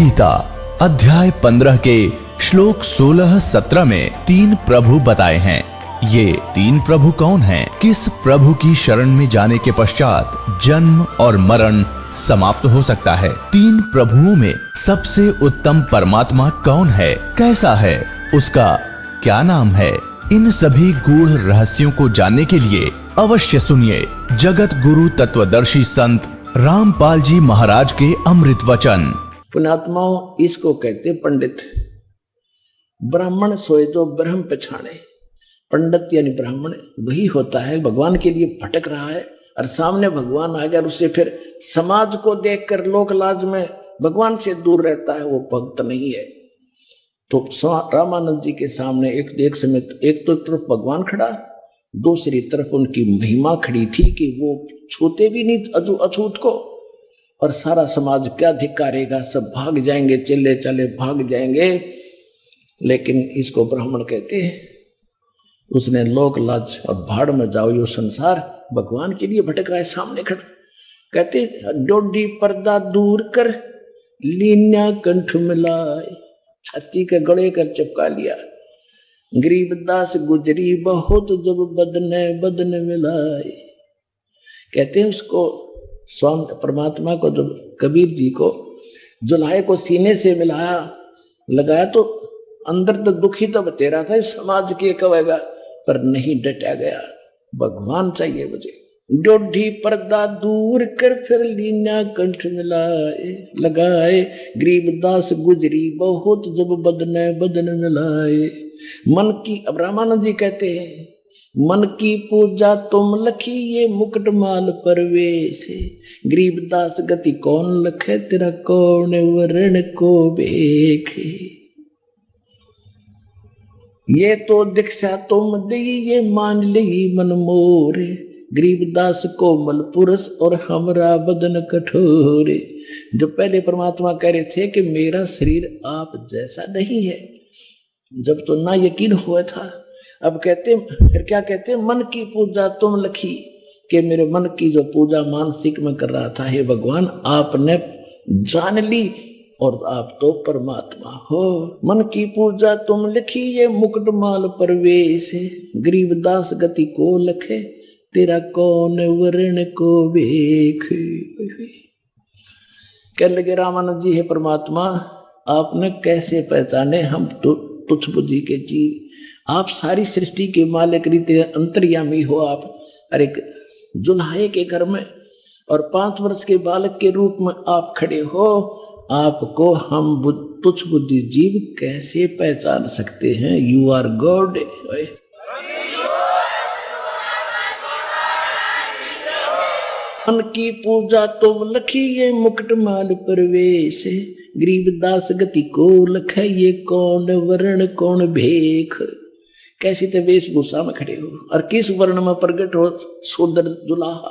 गीता अध्याय 15 के श्लोक 16-17 में 3 प्रभु बताए हैं। ये 3 प्रभु कौन हैं? किस प्रभु की शरण में जाने के पश्चात जन्म और मरण समाप्त हो सकता है? 3 प्रभुओं में सबसे उत्तम परमात्मा कौन है? कैसा है? उसका क्या नाम है? इन सभी गूढ़ रहस्यों को जानने के लिए अवश्य सुनिए जगत गुरु तत्वदर्शी संत रामपाल जी महाराज के अमृत वचन। पुण्यात्माओं, इसको कहते पंडित। ब्राह्मण सोए तो ब्रह्म पछाणे। पंडित यानी ब्राह्मण वही होता है भगवान के लिए भटक रहा है और सामने भगवान आ गया और उससे फिर समाज को देखकर लोक लाज में भगवान से दूर रहता है, वो भक्त नहीं है। तो रामानंद जी के सामने एक समय एक तो तरफ भगवान खड़ा, दूसरी तरफ उनकी महिमा खड़ी थी कि वो छूते भी नहीं अछूत को, और सारा समाज क्या धिक्कारेगा, सब भाग जाएंगे, चले चले भाग जाएंगे। लेकिन इसको ब्राह्मण कहते हैं। उसने लोक लाज और भाड़ में जाओ यो संसार, भगवान के लिए भटक रहा है सामने खड़ा। कहते डोडी पर्दा दूर कर लीन्या कंठ मिलाए, छाती के गले कर चिपका लिया। गरीबदास गुजरी बहुत जब बदने बदन मिलाए। कहते हैं उसको स्वामी परमात्मा को, जब कबीर जी को जुल्हे को सीने से मिलाया लगाया तो अंदर तो दुखी तो बतेरा था, समाज के कहेगा, पर नहीं डटा गया। भगवान चाहिए मुझे। डोढ़ी पर्दा दूर कर फिर लीना कंठ मिलाए लगाए, गरीबदास गुजरी बहुत जब बदने बदन मिलाए। मन की, अब रामानंद जी कहते हैं, मन की पूजा तुम लखी ये मुकुट माल परवेश, गरीबदास गति कौन लखे तेरा कौन वरण को बेखे। ये तो दीक्षा तुम दी ये मान ली मन मोरे, गरीबदास कोमल पुरुष और हमरा बदन कठोरे। जो पहले परमात्मा कह रहे थे कि मेरा शरीर आप जैसा नहीं है, जब तो ना यकीन हुआ था, अब कहते फिर क्या कहते, मन की पूजा तुम लखी, कि मेरे मन की जो पूजा मानसिक में कर रहा था, हे भगवान आपने जान ली और आप तो परमात्मा हो। मन की पूजा तुम लिखी ये मुकुट माल परवेश, गरीबदास गति को लखे तेरा कौन वर्ण को बेख। कह लगे रामानंद जी, हे परमात्मा आपने कैसे पहचाने हम तो तुच्छ बुद्धि के जीव, आप सारी सृष्टि के मालिक रीते अंतर्यामी हो। आप अरे जुल्हे के घर में और 5 वर्ष के बालक के रूप में आप खड़े हो, आपको हम तुच्छ बुद्धि जीव कैसे पहचान सकते हैं? You are God. मन की पूजा तो लखी ये मुकुट माल परवेश, गरीबदास गति को लखे ये कौन वर्ण कौन भेख। कैसी तो वेशभूषा में खड़े हो और किस वर्ण में प्रकट हो? शूद्र दुल्हा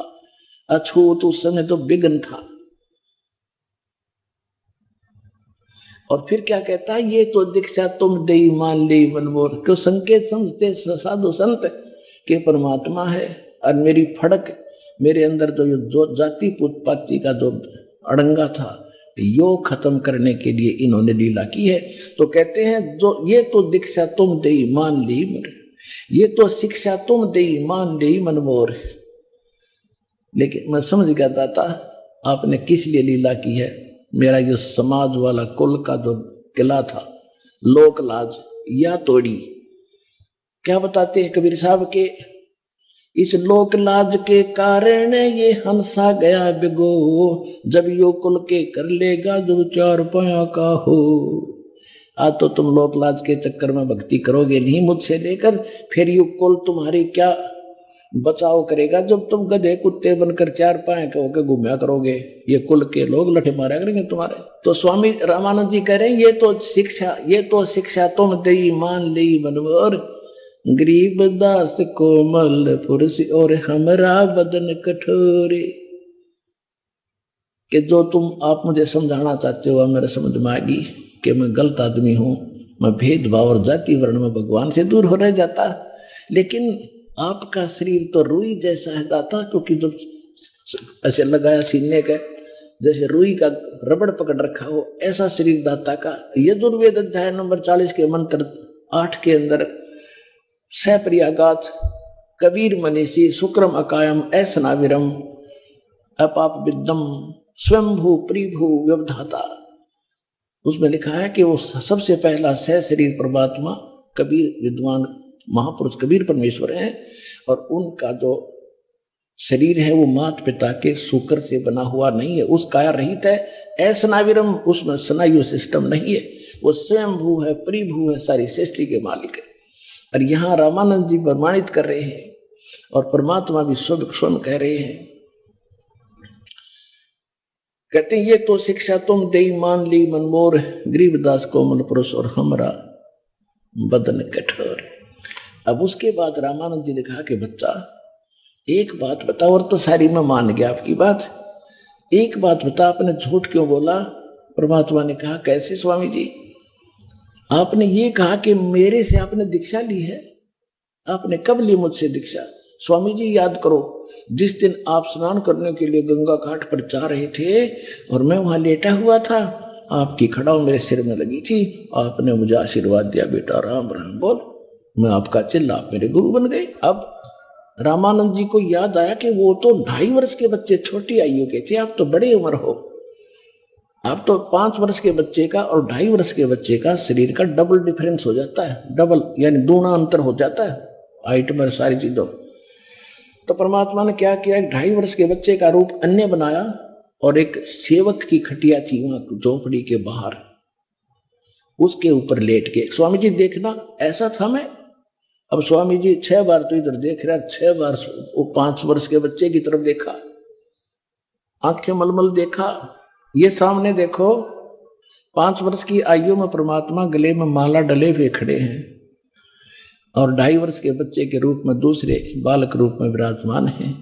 अछूत, उस समय तो विघ्न था। और फिर क्या कहता है, ये तो दीक्षा तुम दे मान ले मनमोर। क्यों संकेत समझते साधु संत के परमात्मा है और मेरी फड़क, मेरे अंदर जो जाति पुतपाती का जो अड़ंगा था, यो खत्म करने के लिए इन्होंने लीला की है। तो कहते हैं जो ये तो दीक्षा तुम दे मान ली मन, ये तो शिक्षा तुम दे मान ली मन मोर। लेकिन मैं समझ गया दाता आपने किस लिए लीला की है। मेरा जो समाज वाला कुल का जो किला था, लोक लाज या तोड़ी। क्या बताते हैं कबीर साहब के, इस लोक लाज के कारण ये हंसा गया बिगो, जब यो कुल के कर लेगा जो 4 पाया का हो। आज तो तुम लोक लाज के चक्कर में भक्ति करोगे नहीं मुझसे लेकर, फिर यो कुल तुम्हारी क्या बचाव करेगा जब तुम गधे कुत्ते बनकर 4 पाए के होकर घूमया करोगे। ये कुल के लोग लठे मारा करेंगे तुम्हारे। तो स्वामी रामानंद जी कह रहे हैं, ये तो शिक्षा तुम दई मान ली मनोर, गरीबदास कोमल पुरुष और हमरा बदन कठोरे। कि जो तुम आप मुझे समझाना चाहते हो मेरे समझ में आएगी कि मैं गलत आदमी हूं, मैं भेदभाव और जाति वर्ण में भगवान से दूर हो रह जाता। लेकिन आपका शरीर तो रुई जैसा है दाता, क्योंकि जब ऐसे लगाया सीने के जैसे रुई का रबड़ पकड़ रखा हो, ऐसा शरीर दाता का। यजुर्वेद अध्याय नंबर 40 के मंत्र 8 के अंदर सप्रियागात कबीर मनीषी शुक्रम अकायम ऐसनाविरम अपाप विद्यम स्वयंभू प्रिभू व्यवधाता, उसमें लिखा है कि वो सबसे पहला सह शरीर परमात्मा कबीर विद्वान महापुरुष कबीर परमेश्वर हैं, और उनका जो शरीर है वो माता पिता के शुक्र से बना हुआ नहीं है, उस काया रहित है। ऐसनाविरम, उसमें स्नायु सिस्टम नहीं है, वो स्वयंभू है, परिभू है, सारी सृष्टि के मालिक है। और यहाँ रामानंद जी प्रमाणित कर रहे हैं और परमात्मा भी स्वयं कह रहे हैं, कहते हैं ये तो शिक्षा तुम दे मान ली मनमोर, गरीबदास कोमल पुरुष और हमरा बदन कठोर। अब उसके बाद रामानंद जी ने कहा कि बच्चा एक बात बता, और तो सारी मैं मान गया आपकी बात, एक बात बता, आपने झूठ क्यों बोला? परमात्मा ने कहा कैसे स्वामी जी? आपने ये कहा कि मेरे से आपने दीक्षा ली है, आपने कब ली मुझसे दीक्षा? स्वामी जी याद करो, जिस दिन आप स्नान करने के लिए गंगा घाट पर जा रहे थे और मैं वहां लेटा हुआ था, आपकी खड़ाऊ मेरे सिर में लगी थी, आपने मुझे आशीर्वाद दिया, बेटा राम राम बोल, मैं आपका चिल्ला, आप मेरे गुरु बन गए। अब रामानंद जी को याद आया कि वो तो 2.5 वर्ष के बच्चे, छोटी आयु के थे, आप तो बड़े उम्र हो, आप तो 5 वर्ष के बच्चे का और 2.5 वर्ष के बच्चे का शरीर का डबल डिफरेंस हो जाता है, डबल यानी दूना अंतर हो जाता है हाइट में, सारी चीजों। तो परमात्मा ने क्या किया, 2.5 वर्ष के बच्चे का रूप अन्य बनाया और एक सेवक की खटिया थी वहां झोपड़ी के बाहर, उसके ऊपर लेट के, स्वामी जी देखना ऐसा था मैं। अब स्वामी जी 6 बार तो इधर देख रहा, 6 बार वो 5 वर्ष के बच्चे की तरफ देखा, आंखें मलमल देखा, ये सामने देखो 5 वर्ष की आयु में परमात्मा गले में माला डले हुए खड़े हैं और 2.5 वर्ष के बच्चे के रूप में दूसरे बालक रूप में विराजमान हैं।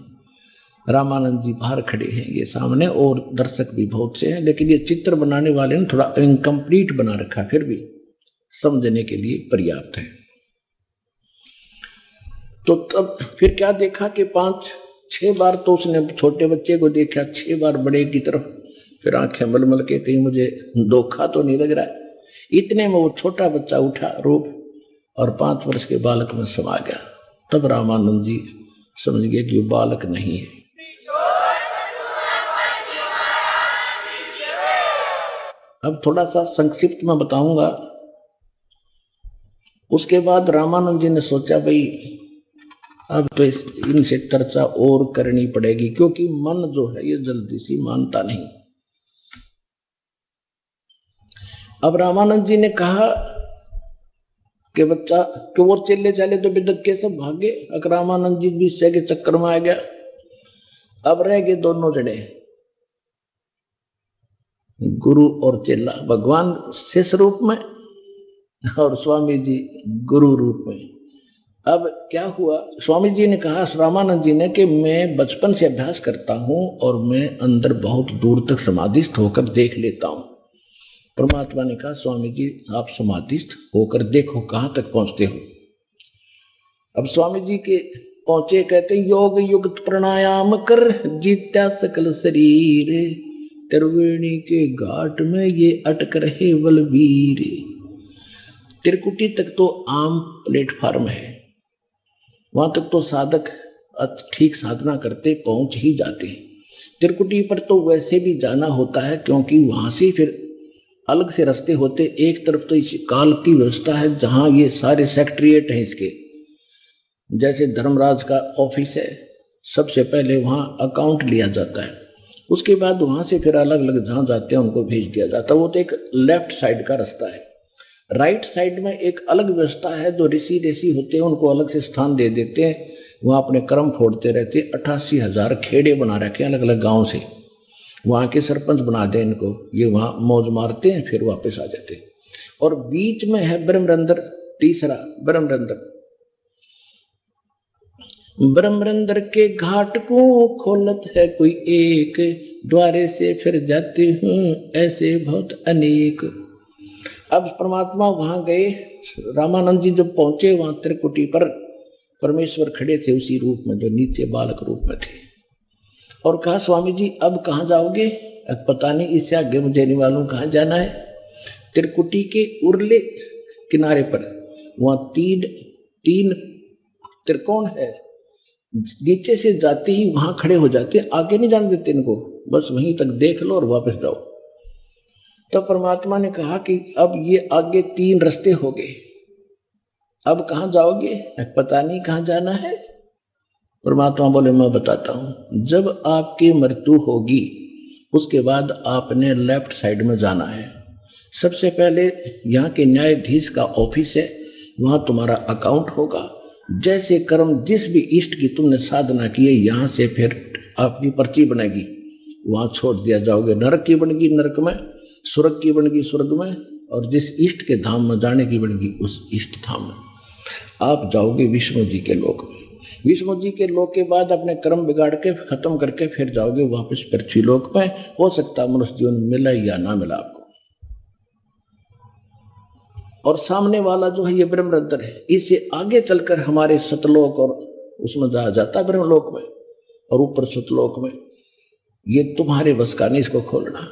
रामानंद जी बाहर खड़े हैं ये सामने, और दर्शक भी बहुत से हैं, लेकिन ये चित्र बनाने वाले ने थोड़ा इनकम्प्लीट बना रखा, फिर भी समझने के लिए पर्याप्त है। तो तब फिर क्या देखा कि 5-6 बार तो उसने छोटे बच्चे को देखा, 6 बार बड़े की तरफ, फिर आंखें मलमल के कहीं मुझे धोखा तो नहीं लग रहा है। इतने में वो छोटा बच्चा उठा रूप और 5 वर्ष के बालक में समा गया। तब रामानंद जी समझ गए कि वो बालक नहीं है। अब थोड़ा सा संक्षिप्त में बताऊंगा। उसके बाद रामानंद जी ने सोचा भाई अब तो इनसे चर्चा और करनी पड़ेगी, क्योंकि मन जो है ये जल्दी सी मानता नहीं। अब रामानंद जी ने कहा कि बच्चा कि वो चेले चाले तो बिदक के सब भागे, अगर रामानंद जी भी से के चक्कर में आ गया। अब रह गए दोनों जड़े, गुरु और चेला, भगवान शिष्य रूप में और स्वामी जी गुरु रूप में। अब क्या हुआ, स्वामी जी ने कहा रामानंद जी ने कि मैं बचपन से अभ्यास करता हूं और मैं अंदर बहुत दूर तक समाधिस्थ होकर देख लेता हूं। परमात्मा ने कहा स्वामी जी आप समाधिस्थ होकर देखो कहां तक पहुंचते हो। अब स्वामी जी के पहुंचे, कहते योग युक्त प्राणायाम कर जीत्या सकल शरीर, त्रिवेणी के घाट में ये अटक रहे बलवीर। त्रिकुटी तक तो आम प्लेटफार्म है, वहां तक तो साधक ठीक साधना करते पहुंच ही जाते हैं। त्रिकुटी पर तो वैसे भी जाना होता है, क्योंकि वहां से फिर अलग से रास्ते होते। एक तरफ तो इस काल की व्यवस्था है जहां ये सारे सेक्रेटरिएट हैं इसके, जैसे धर्मराज का ऑफिस है, सबसे पहले वहां अकाउंट लिया जाता है, उसके बाद वहां से फिर अलग अलग जहां जाते हैं उनको भेज दिया जाता है। वो तो एक लेफ्ट साइड का रास्ता है। राइट साइड में एक अलग व्यवस्था है, जो ऋषि होते हैं उनको अलग से स्थान दे देते हैं, वहां अपने कर्म फोड़ते रहते। 88,000 खेड़े बना रखे अलग अलग गांव से, वहां के सरपंच बना दे इनको, ये वहां मौज मारते हैं फिर वापस आ जाते हैं। और बीच में है ब्रह्मरंध्र, तीसरा ब्रह्मरंध्र। ब्रह्मरंध्र के घाट को खोलत है कोई एक, द्वारे से फिर जाते हूं ऐसे बहुत अनेक। अब परमात्मा वहां गए, रामानंद जी जब पहुंचे वहां त्रिकुटी पर परमेश्वर खड़े थे उसी रूप में जो नीचे बालक रूप में थे, और कहा स्वामी जी अब कहां जाओगे? अब पता नहीं, इससे आगे मुझे नहीं मालूम कहाँ जाना है। त्रिकुटी के उरले किनारे पर वहां तीन त्रिकोण है, नीचे से जाते ही वहां खड़े हो जाते, आगे नहीं जाने देते इनको, बस वहीं तक देख लो और वापस जाओ। तब परमात्मा ने कहा कि अब ये आगे 3 रास्ते हो गए, अब कहां जाओगे? पता नहीं कहां जाना है। परमात्मा बोले मैं बताता हूं, जब आपकी मृत्यु होगी उसके बाद आपने लेफ्ट साइड में जाना है। सबसे पहले यहाँ के न्यायाधीश का ऑफिस है, वहां तुम्हारा अकाउंट होगा। जैसे कर्म जिस भी इष्ट की तुमने साधना की है, यहां से फिर आपकी पर्ची बनेगी, वहां छोड़ दिया जाओगे। नरक की बनेगी नरक में, स्वर्ग की बनेगी स्वर्ग में, और जिस इष्ट के धाम में जाने की बनेगी उस इष्ट धाम में आप जाओगे विष्णु जी के लोक में। विष्णु जी के लोक के बाद अपने कर्म बिगाड़ के खत्म करके फिर जाओगे वापस पृथ्वी लोक में। हो सकता मनुष्य जीवन मिला या ना मिला आपको। और सामने वाला जो है ये ब्रह्मरंध्र है, इससे आगे चलकर हमारे सतलोक और उसमें जाता है ब्रह्मलोक में, और ऊपर सतलोक में। ये तुम्हारे बस का नहीं इसको खोलना।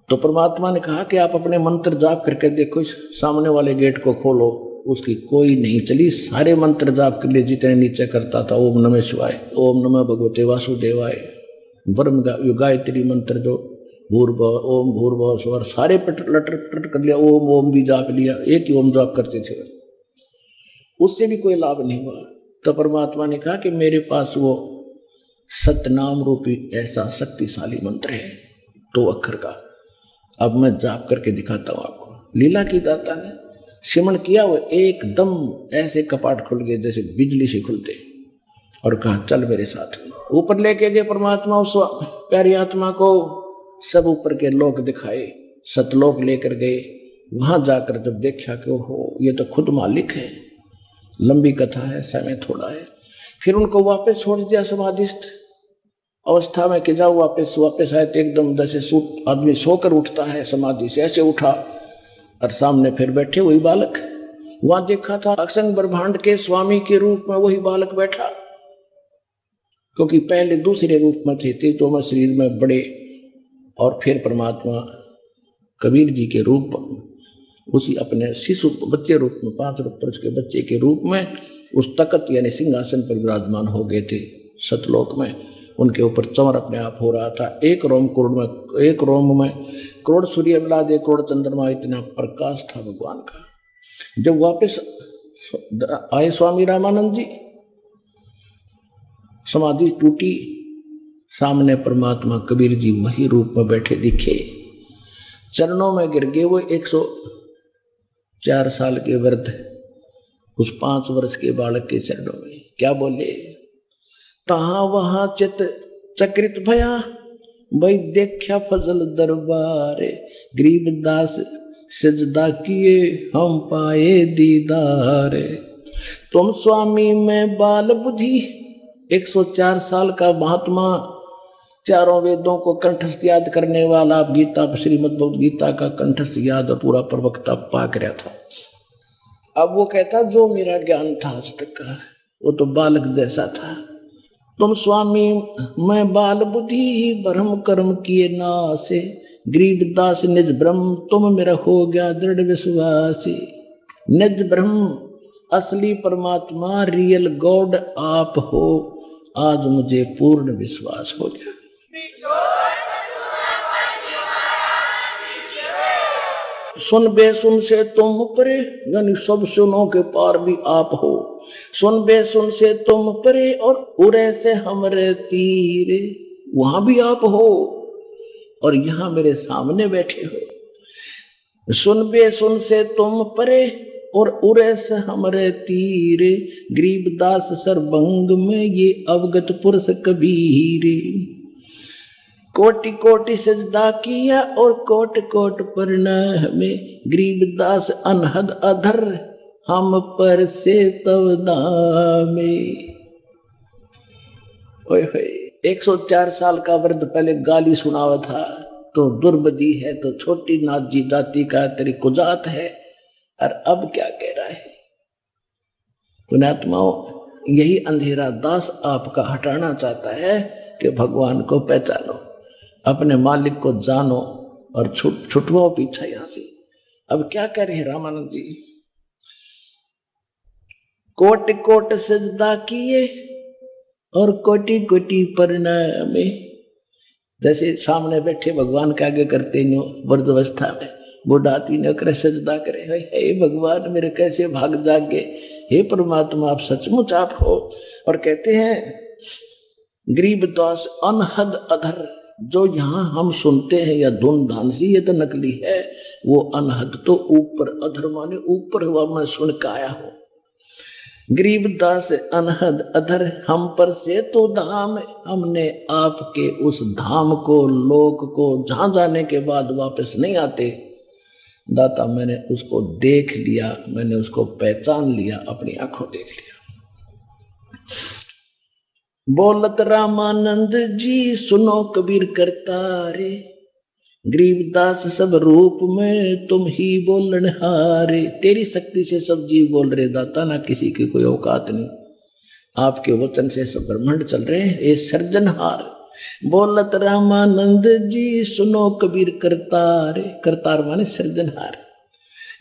तो परमात्मा ने कहा कि आप अपने मंत्र जाप करके देखो, इस सामने वाले गेट को खोलो। उसकी कोई नहीं चली। सारे मंत्र जाप के लिए जितने नीचे करता था, ओम नमः शिवाय, ओम नमः भगवते वासुदेवाय, ब्रह्म गायत्री मंत्र जो भूर्भुवः ओम भूर्भुवः स्वर, सारे लटर कर लिया। ओम ओम भी जाप लिया, एक ही ओम जाप करते थे, उससे भी कोई लाभ नहीं हुआ। तो परमात्मा ने कहा कि मेरे पास वो सतनाम रूपी ऐसा शक्तिशाली मंत्र है 2 अक्षर का, अब मैं जाप करके दिखाता हूं आपको। लीला की दाता ने सिमरण किया, वो एकदम ऐसे कपाट खुल गए जैसे बिजली से खुलते, और कहा चल मेरे साथ। ऊपर लेके गए परमात्मा उस प्यारी आत्मा को, सब ऊपर के लोक दिखाए, सतलोक लेकर गए। वहां जाकर जब देखा कि ओहो ये तो खुद मालिक है। लंबी कथा है, समय थोड़ा है। फिर उनको वापस छोड़ दिया समाधिस्थ अवस्था में कि जाओ वापस आए। तो एकदम जैसे आदमी सोकर उठता है समाधि से, ऐसे उठा और सामने फिर बैठे वही बालक। वहां देखा था असंग ब्रह्मांड के स्वामी के रूप में वही बालक बैठा, क्योंकि पहले दूसरे रूप में थे तो मैं शरीर में बड़े, और फिर परमात्मा कबीर जी के रूप उसी अपने शिशु बच्चे रूप में 5 वर्ष के बच्चे के रूप में उस तकत यानी सिंहासन पर विराजमान हो गए थे सतलोक में। उनके ऊपर चमर अपने आप हो रहा था। एक रोम में करोड़ सूर्य मिला दे, करोड़ चंद्रमा, इतना प्रकाश था भगवान का। जब वापस आए स्वामी रामानंद जी, समाधि टूटी, सामने परमात्मा कबीर जी वही रूप में बैठे दिखे। चरणों में गिर गए वो 104 साल के वृद्ध उस 5 वर्ष के बालक के चरणों में। क्या बोले? तहा वहां चित चक्रित भया, भाई देखा फजल दरबारे, गरीबदास सजदा किए हम पाए दीदारे। तुम स्वामी में बाल बुद्धि, 104 साल का महात्मा, चारों वेदों को कंठस्थ याद करने वाला, गीता श्रीमद् भगवद गीता का कंठस्थ याद पूरा प्रवक्ता पाक रहा था। अब वो कहता जो मेरा ज्ञान था आज तक का वो तो बालक जैसा था। तुम स्वामी मैं बाल बुद्धि, ब्रह्म कर्म किए नासे, गरीबदास निज ब्रह्म तुम मेरा हो गया दृढ़ विश्वासी। निज ब्रह्म असली परमात्मा रियल गॉड आप हो, आज मुझे पूर्ण विश्वास हो गया। सुन बे सुन से तुम परे, यानी सब सुनों के पार भी आप हो। सुन बे सुन से तुम परे और उरे से हमरे तीरे, वहां भी आप हो और यहां मेरे सामने बैठे हो। सुन बे सुन से तुम परे और उरे से हमरे तीरे, गरीबदास सरभंग में ये अवगत पुरुष कबीरे। कोटि कोटि सजदा किया और कोट कोट प्रणाम में, गरीबदास अनहद अधर हम पर से तव नामे। ओए होए, 104 साल का वृद्ध पहले गाली सुनावा था तो दुर्बदी है, तो छोटी नाथ जी जाति का तेरी कुजात है, और अब क्या कह रहा है? पुण्यात्माओं, यही अंधेरा दास आपका हटाना चाहता है। कि भगवान को पहचानो, अपने मालिक को जानो और छुटवाओ पीछा यहां से। अब क्या कह रहे हैं रामानंद जी, कोटि कोट सजदा किए और कोटि कोटि प्रणाम। जैसे सामने बैठे भगवान के आगे करते नो वृद्धावस्था में बुढ़ाती न करे सजदा करे, हे भगवान मेरे कैसे भाग जागे, हे परमात्मा आप सचमुच आप हो। और कहते हैं गरीबदास अनहद अधर, जो यहां हम सुनते हैं या धुन धानसी ये तो नकली है, वो अनहद तो ऊपर, अधर माने ऊपर हुआ, मैं सुन के आया हूं। गरीबदास अनहद अधर हम पर से तो धाम, हमने आपके उस धाम को लोक को जहां जाने के बाद वापस नहीं आते दाता, मैंने उसको देख लिया, मैंने उसको पहचान लिया, अपनी आंखों देख लिया। बोलत रामानंद जी सुनो कबीर करतारे, गरीबदास सब रूप में तुम ही बोलन हारे। तेरी शक्ति से सब जीव बोल रहे दाता, ना किसी की कोई औकात नहीं, आपके वचन से सब ब्रह्मांड चल रहे हैं, ये सर्जनहार। बोलत रामानंद जी सुनो कबीर करतारे, करतार माने सर्जनहार।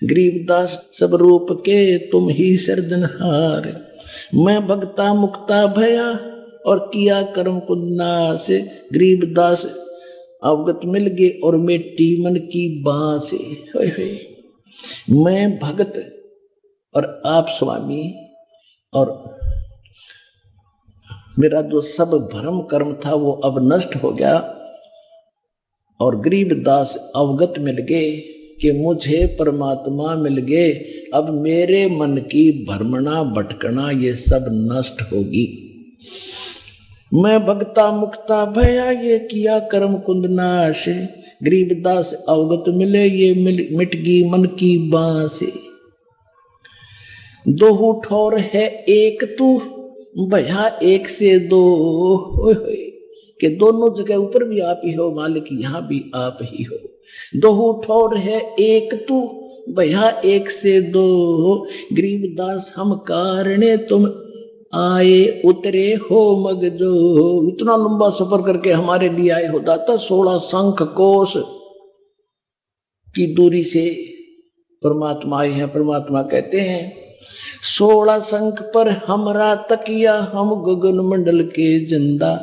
गरीबदास सब रूप के तुम ही सर्जनहार। मैं भक्ता मुक्ता भया और किया कर्म कुन्ना से, गरीबदास अवगत मिल गए और मेटी मन की बांसे। मैं भगत और आप स्वामी, और मेरा जो सब भ्रम कर्म था वो अब नष्ट हो गया, और गरीबदास अवगत मिल गए कि मुझे परमात्मा मिल गए। अब मेरे मन की भ्रमणा भटकना ये सब नष्ट होगी। मैं भक्ता मुक्ता भया ये किया कर्म कुंद नाश, गरीबदास अवगत मिले ये मिट गई मन की बांसे। दो ठौर है एक तू भया एक से दो, कि दोनों जगह ऊपर भी आप ही हो मालिक, यहां भी आप ही हो। दो ठौर है एक तू भया एक से दो, गरीबदास हम कारणे तुम आए उतरे हो मगजो। इतना लंबा सफर करके हमारे लिए आए हो दाता, 16 शंख कोश की दूरी से परमात्मा आए हैं। परमात्मा कहते हैं 16 शंख पर हमरा तकिया, हम गगन मंडल के जिंदा,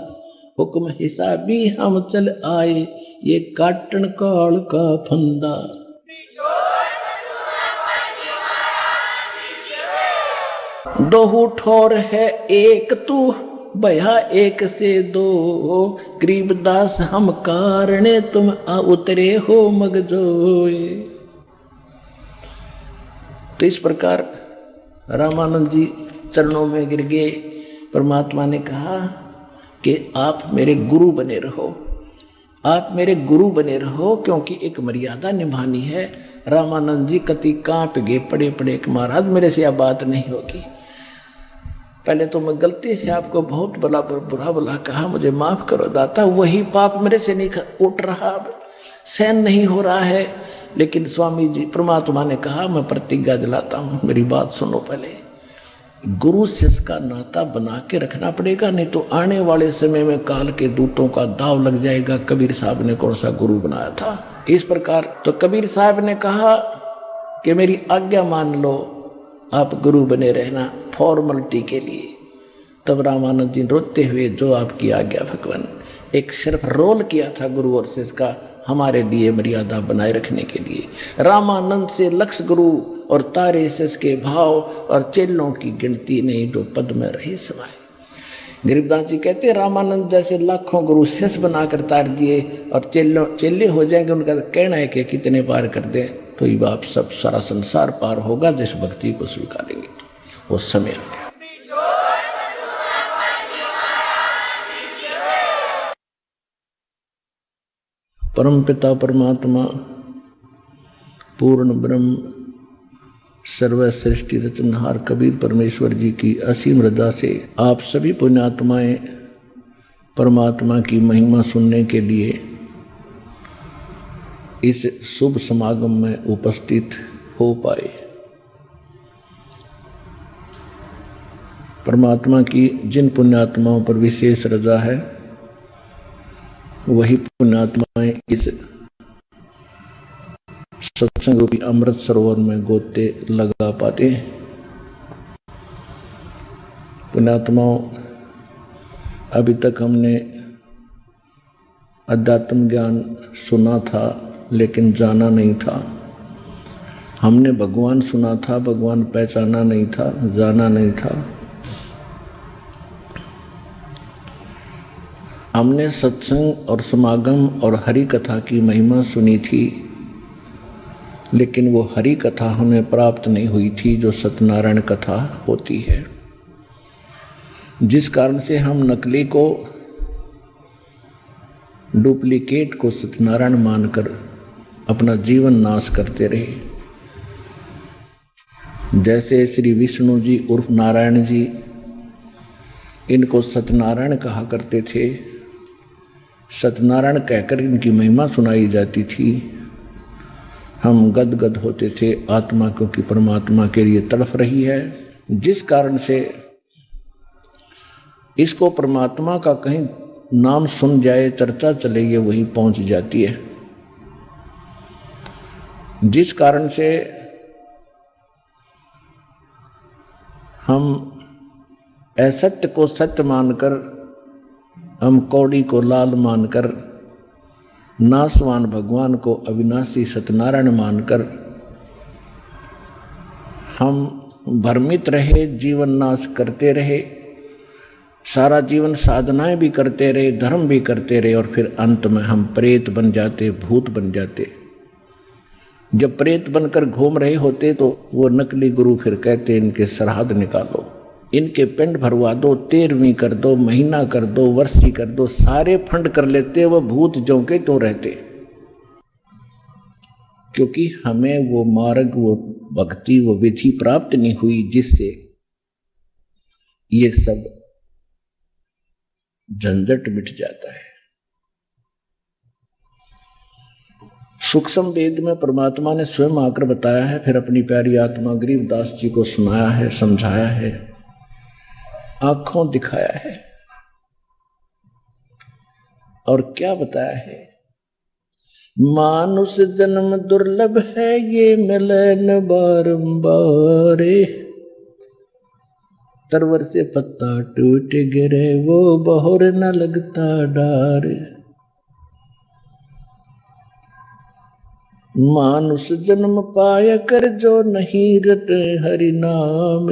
हुक्म हिसाबी हम चल आए ये काटन काल का फंदा। दो ठौर है एक तू भया एक से दो, गरीबदास हम कारणे तुम आ उतरे हो मगजोए। तो इस प्रकार रामानंद जी चरणों में गिर गए। परमात्मा ने कहा कि आप मेरे गुरु बने रहो, आप मेरे गुरु बने रहो, क्योंकि एक मर्यादा निभानी है। रामानंद जी कति कांप गए, पड़े पड़े कि महाराज मेरे से यह बात नहीं होगी। पहले तो मैं गलती से आपको बहुत बुरा भला कहा, मुझे माफ करो दाता, वही पाप मेरे से नहीं उठ रहा, सहन नहीं हो रहा है। लेकिन स्वामी जी परमात्मा ने कहा मैं प्रतिज्ञा दिलाता हूं, मेरी बात सुनो। पहले गुरु शिष्य का नाता बना के रखना पड़ेगा, नहीं तो आने वाले समय में काल के दूतों का दाव लग जाएगा। कबीर साहब ने कौन सा गुरु बनाया था इस प्रकार। तो कबीर साहब ने कहा कि मेरी आज्ञा मान लो, आप गुरु बने रहना फॉर्मलिटी के लिए। तब रामानंद जी रोते हुए जो आपकी आज्ञा भगवान, एक सिर्फ रोल किया था गुरु और शिष्य का हमारे लिए मर्यादा बनाए रखने के लिए। रामानंद से लक्ष्य गुरु और तारे शिष्य के भाव और चेलों की गिनती नहीं जो पद में रही समाये। गरीबदास जी कहते हैं रामानंद जैसे लाखों गुरु शिष्य बनाकर तार दिए और चेले हो जाएंगे, उनका कहना है कि कितने पार कर दें तो ये आप सब सारा संसार पार होगा जिस भक्ति को स्वीकारेंगे। वो समय आ गया। परम पिता परमात्मा पूर्ण ब्रह्म सर्व सृष्टि रचनहार कबीर परमेश्वर जी की असीम रजा से आप सभी पुण्यात्माएं परमात्मा की महिमा सुनने के लिए इस शुभ समागम में उपस्थित हो पाए। परमात्मा की जिन पुण्यात्माओं पर विशेष रजा है वही पुण्यात्माएं इस सत्संग रूपी अमृत सरोवर में गोते लगा पाते हैं। पुण्यात्माओं, अभी तक हमने अध्यात्म ज्ञान सुना था लेकिन जाना नहीं था। हमने भगवान सुना था, भगवान पहचाना नहीं था, जाना नहीं था। हमने सत्संग और समागम और हरि कथा की महिमा सुनी थी, लेकिन वो हरि कथा हमें प्राप्त नहीं हुई थी जो सत्यनारायण कथा होती है, जिस कारण से हम नकली को, डुप्लीकेट को सत्यनारायण मानकर अपना जीवन नाश करते रहे। जैसे श्री विष्णु जी उर्फ नारायण जी, इनको सत्यनारायण कहा करते थे, सत्यनारायण कहकर इनकी महिमा सुनाई जाती थी। हम गदगद होते थे, आत्मा क्योंकि परमात्मा के लिए तड़फ रही है, जिस कारण से इसको परमात्मा का कहीं नाम सुन जाए, चर्चा चले, ये वहीं पहुंच जाती है। जिस कारण से हम असत्य को सत्य मानकर, हम कौड़ी को लाल मानकर, नाशवान भगवान को अविनाशी सत्यनारायण मानकर हम भ्रमित रहे, जीवन नाश करते रहे, सारा जीवन साधनाएं भी करते रहे, धर्म भी करते रहे, और फिर अंत में हम प्रेत बन जाते, भूत बन जाते। जब प्रेत बनकर घूम रहे होते तो वो नकली गुरु फिर कहते, इनके श्राद्ध निकालो, इनके पिंड भरवा दो, 13वीं कर दो, महीना कर दो, वर्षी कर दो, सारे फंड कर लेते। वो भूत ज्यों के त्यों रहते, क्योंकि हमें वो मार्ग, वो भक्ति, वो विधि प्राप्त नहीं हुई जिससे ये सब झंझट मिट जाता है। सूक्ष्म वेद में परमात्मा ने स्वयं आकर बताया है, फिर अपनी प्यारी आत्मा गरीबदास जी को सुनाया है, समझाया है, आंखों दिखाया है। और क्या बताया है? मानुष जन्म दुर्लभ है, ये मिले न बारंबार, तरवर से पत्ता टूट गिरे, वो बहुर न लगता डार। मानुष जन्म पाया कर, जो नहीं रटे हरि नाम,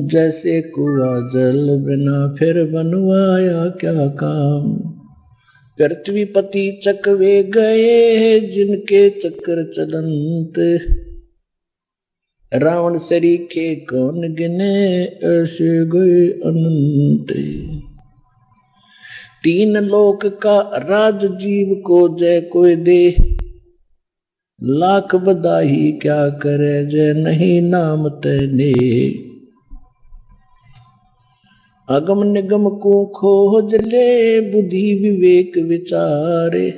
जैसे कुआं जल बिना फिर बनवाया क्या काम। पृथ्वीपति चकवे गए, जिनके चक्र चलंत, रावण सरीखे कौन गिने, ऐसे गए अनंत। 3 लोक का राज जीव को जय कोई दे, लाख बधाई क्या करे, जय नहीं नाम तेने। अगम निगम को खोज ले, बुद्धि विवेक विचारे,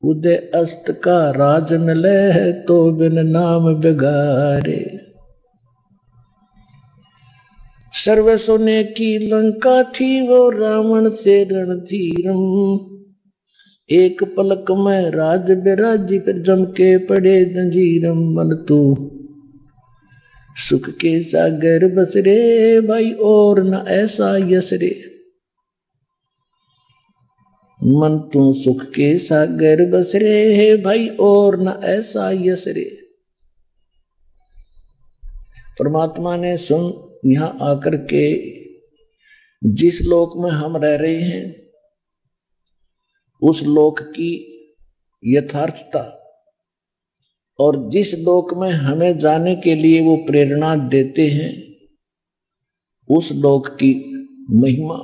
उदय अस्त का राज न ले, तो बिन नाम बिगारे। सर्व सोने की लंका थी, वो रावण से रणधीरम, एक पलक में राज बिराजी, फिर जम के पड़े जंजीरम। मन तू सुख के सागर बस रे, भाई और न ऐसा यश रे। मन तू सुख के सागर बस रे, भाई और न ऐसा यश रे। परमात्मा ने सुन यहां आकर के जिस लोक में हम रह रहे हैं, उस लोक की यथार्थता, और जिस लोक में हमें जाने के लिए वो प्रेरणा देते हैं, उस लोक की महिमा,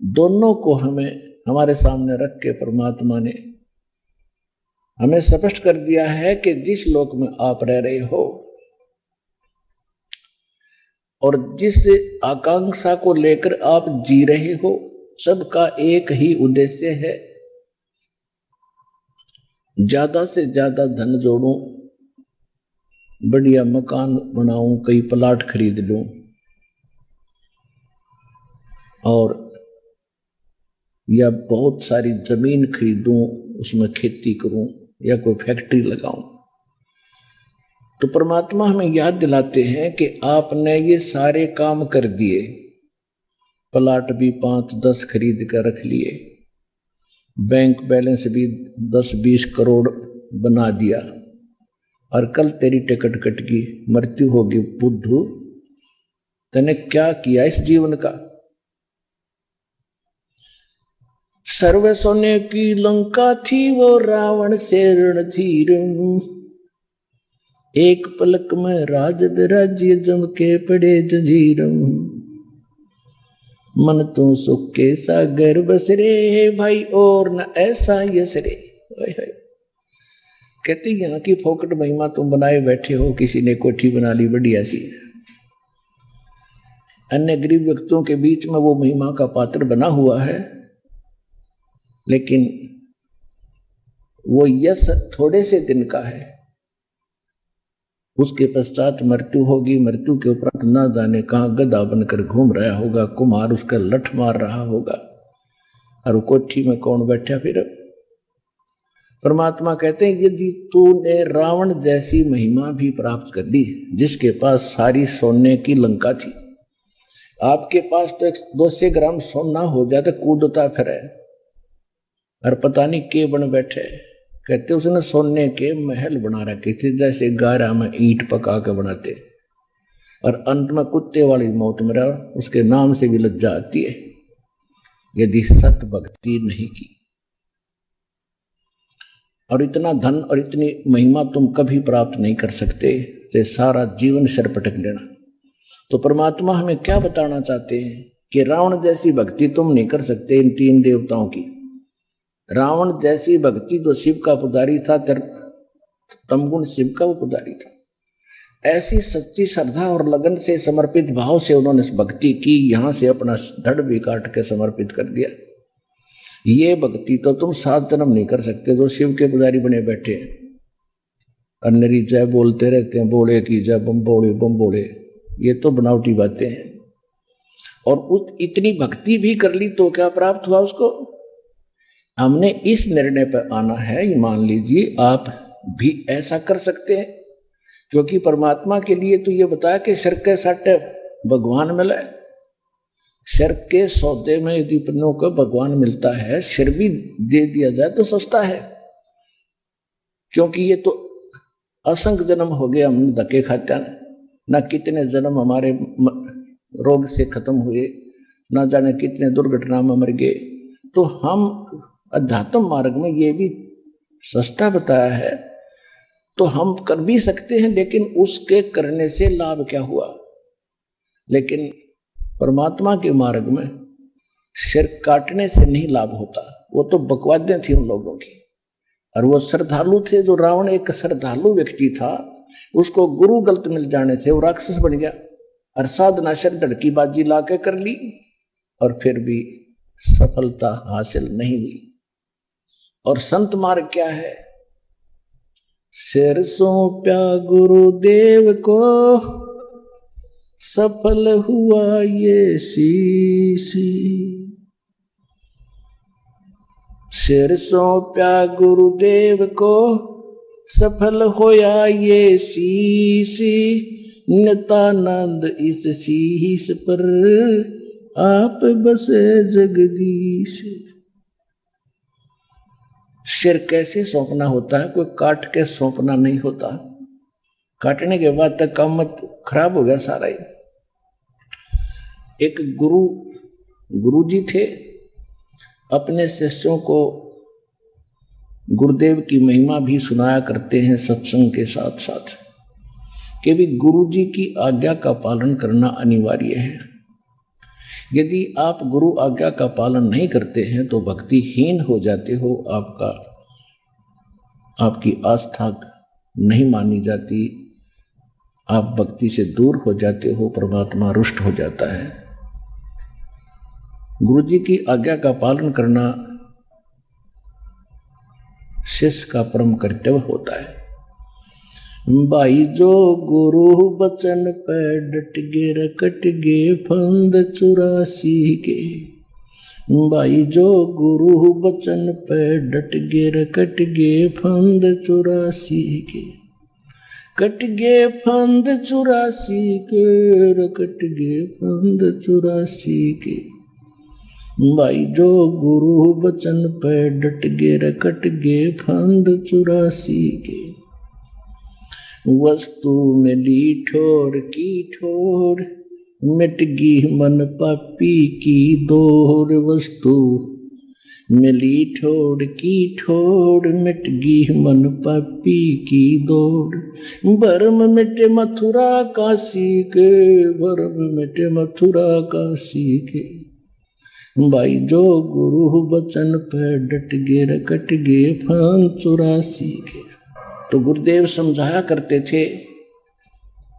दोनों को हमें हमारे सामने रख के परमात्मा ने हमें स्पष्ट कर दिया है कि जिस लोक में आप रह रहे हो और जिस आकांक्षा को लेकर आप जी रहे हो, सबका एक ही उद्देश्य है, ज्यादा से ज्यादा धन जोड़ूं, बढ़िया मकान बनाऊं, कई प्लाट खरीद लूं, और या बहुत सारी जमीन खरीदूं, उसमें खेती करूं, या कोई फैक्ट्री लगाऊं, तो परमात्मा हमें याद दिलाते हैं कि आपने ये सारे काम कर दिए, प्लाट भी 5-10 खरीद कर रख लिए, बैंक बैलेंस भी 10-20 करोड़ बना दिया, और कल तेरी टिकट कट गई, मृत्यु होगी, बुद्धू तूने क्या किया इस जीवन का। सर्व सोने की लंका थी वो रावण से रणधीर, एक पलक में राज राज्य जम के पड़े जंजीर, मन तू सुख के सागर बसरे भाई और न ऐसा यसरे। कहते यहां की फोकट महिमा तुम बनाए बैठे हो, किसी ने कोठी बना ली बढ़िया सी, अन्य गरीब व्यक्तियों के बीच में वो महिमा का पात्र बना हुआ है, लेकिन वो यश थोड़े से दिन का है, उसके पश्चात मृत्यु होगी। मृत्यु के उपरांत ना जाने कहां गधा बनकर घूम रहा होगा, कुम्हार उसका लठ मार रहा होगा, और कोठी में कौन बैठा फिर। परमात्मा कहते हैं यदि तूने रावण जैसी महिमा भी प्राप्त कर ली, जिसके पास सारी सोने की लंका थी, आपके पास तो 200 ग्राम सोना हो जाए तो कूदता फिरे, और पता नहीं के बन बैठे। कहते उसने सोने के महल बना रखे थे, जैसे गारा में ईंट पका के बनाते, और अंत में कुत्ते वाली मौत मेरा, उसके नाम से भी लज्जा आती है यदि सत भक्ति नहीं की। और इतना धन और इतनी महिमा तुम कभी प्राप्त नहीं कर सकते, तो सारा जीवन सिर पटक लेना। तो परमात्मा हमें क्या बताना चाहते हैं कि रावण जैसी भक्ति तुम नहीं कर सकते इन 3 देवताओं की। रावण जैसी भक्ति जो शिव का पुजारी था, तमगुण शिव का वो पुजारी था, ऐसी सच्ची श्रद्धा और लगन से समर्पित भाव से उन्होंने भक्ति की, यहां से अपना धड़ भी काट के समर्पित कर दिया। ये भक्ति तो तुम 7 जन्म नहीं कर सकते जो शिव के पुजारी बने बैठे हैं, अन्नरी जय बोलते रहते हैं, बोले की जय, बम बोले, ये तो बनावटी बातें हैं। और उस इतनी भक्ति भी कर ली तो क्या प्राप्त हुआ उसको। हमने इस निर्णय पर आना है, मान लीजिए आप भी ऐसा कर सकते हैं, क्योंकि परमात्मा के लिए तो ये बताया कि सिर के साटे भगवान मिले। सिर के सौदे में यदि पन्नों को भगवान मिलता है, सिर भी दे दिया जाए तो सस्ता है, क्योंकि ये तो असंख्य जन्म हो गए हमने धक्के खाते, ना कितने जन्म हमारे रोग से खत्म हुए, ना जाने कितने दुर्घटना में मर गए। तो हम अध्यात्म मार्ग में ये भी सस्ता बताया है, तो हम कर भी सकते हैं, लेकिन उसके करने से लाभ क्या हुआ। लेकिन परमात्मा के मार्ग में सिर काटने से नहीं लाभ होता, वो तो बकवादें थी उन लोगों की। और वो श्रद्धालु थे, जो रावण एक श्रद्धालु व्यक्ति था, उसको गुरु गलत मिल जाने से वो राक्षस बन गया, और साधना सिर धड़की बाजी ला के कर ली, और फिर भी सफलता हासिल नहीं हुई। और संत मार्ग क्या है, सिर सौंप्या गुरुदेव को, सफल हुआ ये शीश, सिर सौंप्या गुरुदेव को, सफल होया ये शीश, नित्यानंद इस शीश पर आप बसे जगदीश। सिर कैसे सौंपना होता है, कोई काट के सौंपना नहीं होता, काटने के बाद तक काम मत खराब हो गया सारा ही। एक गुरुजी थे, अपने शिष्यों को गुरुदेव की महिमा भी सुनाया करते हैं सत्संग के साथ साथ, कि भी गुरुजी की आज्ञा का पालन करना अनिवार्य है। यदि आप गुरु आज्ञा का पालन नहीं करते हैं तो भक्तिहीन हो जाते हो, आपकी आस्था नहीं मानी जाती, आप भक्ति से दूर हो जाते हो, परमात्मा रुष्ट हो जाता है। गुरु जी की आज्ञा का पालन करना शिष्य का परम कर्तव्य होता है। भाई जो गुरु बचन पे डट गे रकट गे फंद 84 के, भाई जो गुरु बचन पे डट गे रे कट गे फंद 84 के, कट गे फंद 84 के रे कट गे फंद 84 के। भाई जो गुरु बचन पे डट गे रे कट गे फंद 84 के। वस्तु मिली ठोर की ठोर, मिट गी मन पापी की दौर। वस्तु मिली ठोर की ठोर, मिट गी मन पापी की दौड़। भरम मिटे मथुरा काशी के, भरम मिटे मथुरा काशी के। भाई जो गुरु बचन पे डट गे रे कट गे फंद 84 के। तो गुरुदेव समझाया करते थे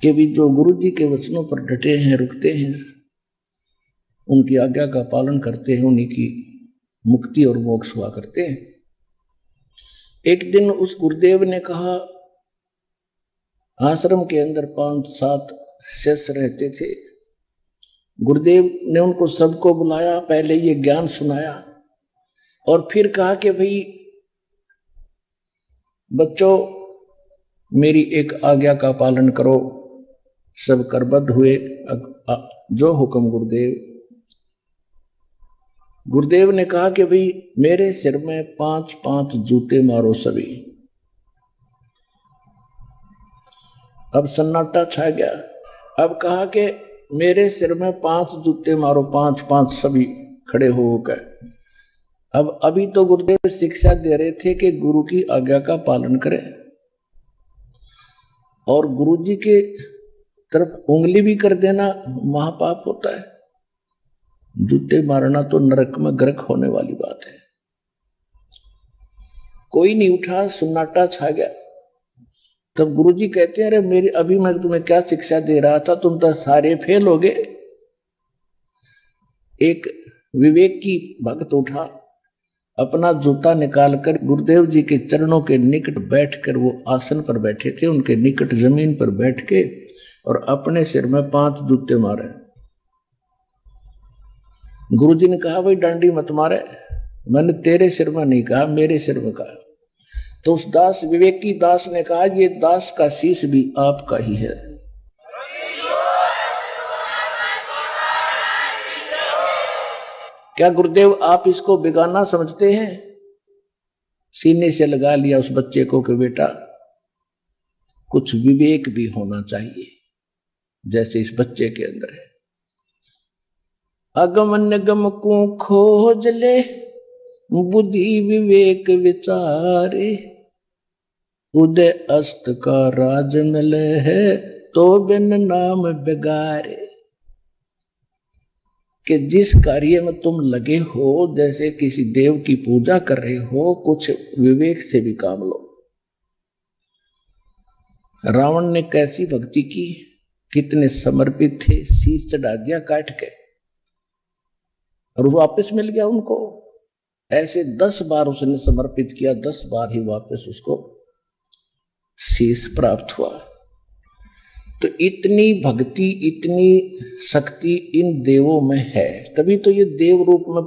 कि भी जो गुरु जी के वचनों पर डटे हैं, रुकते हैं, उनकी आज्ञा का पालन करते हैं, उन्हीं की मुक्ति और मोक्ष हुआ करते हैं। एक दिन उस गुरुदेव ने कहा, आश्रम के अंदर 5-7 शिष्य रहते थे। गुरुदेव ने उनको सबको बुलाया, पहले ये ज्ञान सुनाया और फिर कहा कि भाई बच्चों, मेरी एक आज्ञा का पालन करो। सब करबद्ध हुए, जो हुक्म गुरुदेव। गुरुदेव ने कहा कि भाई मेरे सिर में 5-5 जूते मारो सभी। अब सन्नाटा छा गया। अब कहा कि मेरे सिर में 5 जूते मारो, 5-5 सभी खड़े होकर। अब अभी तो गुरुदेव शिक्षा दे रहे थे कि गुरु की आज्ञा का पालन करें और गुरु जी के तरफ उंगली भी कर देना महापाप होता है। जूते मारना तो नरक में गर्क होने वाली बात है। कोई नहीं उठा, सुन्नाटा छा गया। तब गुरु जी कहते हैं, अरे मेरी अभी मैं तुम्हें क्या शिक्षा दे रहा था, तुम तो सारे फेल हो गए। एक विवेक की भक्त उठा, अपना जूता निकालकर गुरुदेव जी के चरणों के निकट बैठकर, वो आसन पर बैठे थे, उनके निकट जमीन पर बैठ के और अपने सिर में 5 जूते मारे। गुरुजी ने कहा, भाई डांडी मत मारे, मैंने तेरे सिर में नहीं कहा, मेरे सिर में कहा। तो उस दास, विवेकी दास ने कहा, ये दास का शीश भी आपका ही है। क्या गुरुदेव आप इसको बेगाना समझते हैं? सीने से लगा लिया उस बच्चे को कि बेटा कुछ विवेक भी होना चाहिए, जैसे इस बच्चे के अंदर है। अगम निगम को खोज ले, बुद्धि विवेक विचारे। उदय अस्त का राज मिले है, तो बिन नाम बिगारे। कि जिस कार्य में तुम लगे हो, जैसे किसी देव की पूजा कर रहे हो, कुछ विवेक से भी काम लो। रावण ने कैसी भक्ति की, कितने समर्पित थे, शीश चढ़ा दिया काट के और वापस मिल गया उनको। ऐसे 10 बार उसने समर्पित किया, 10 बार ही वापस उसको शीश प्राप्त हुआ। तो इतनी भक्ति, इतनी शक्ति इन देवों में है, तभी तो ये देव रूप में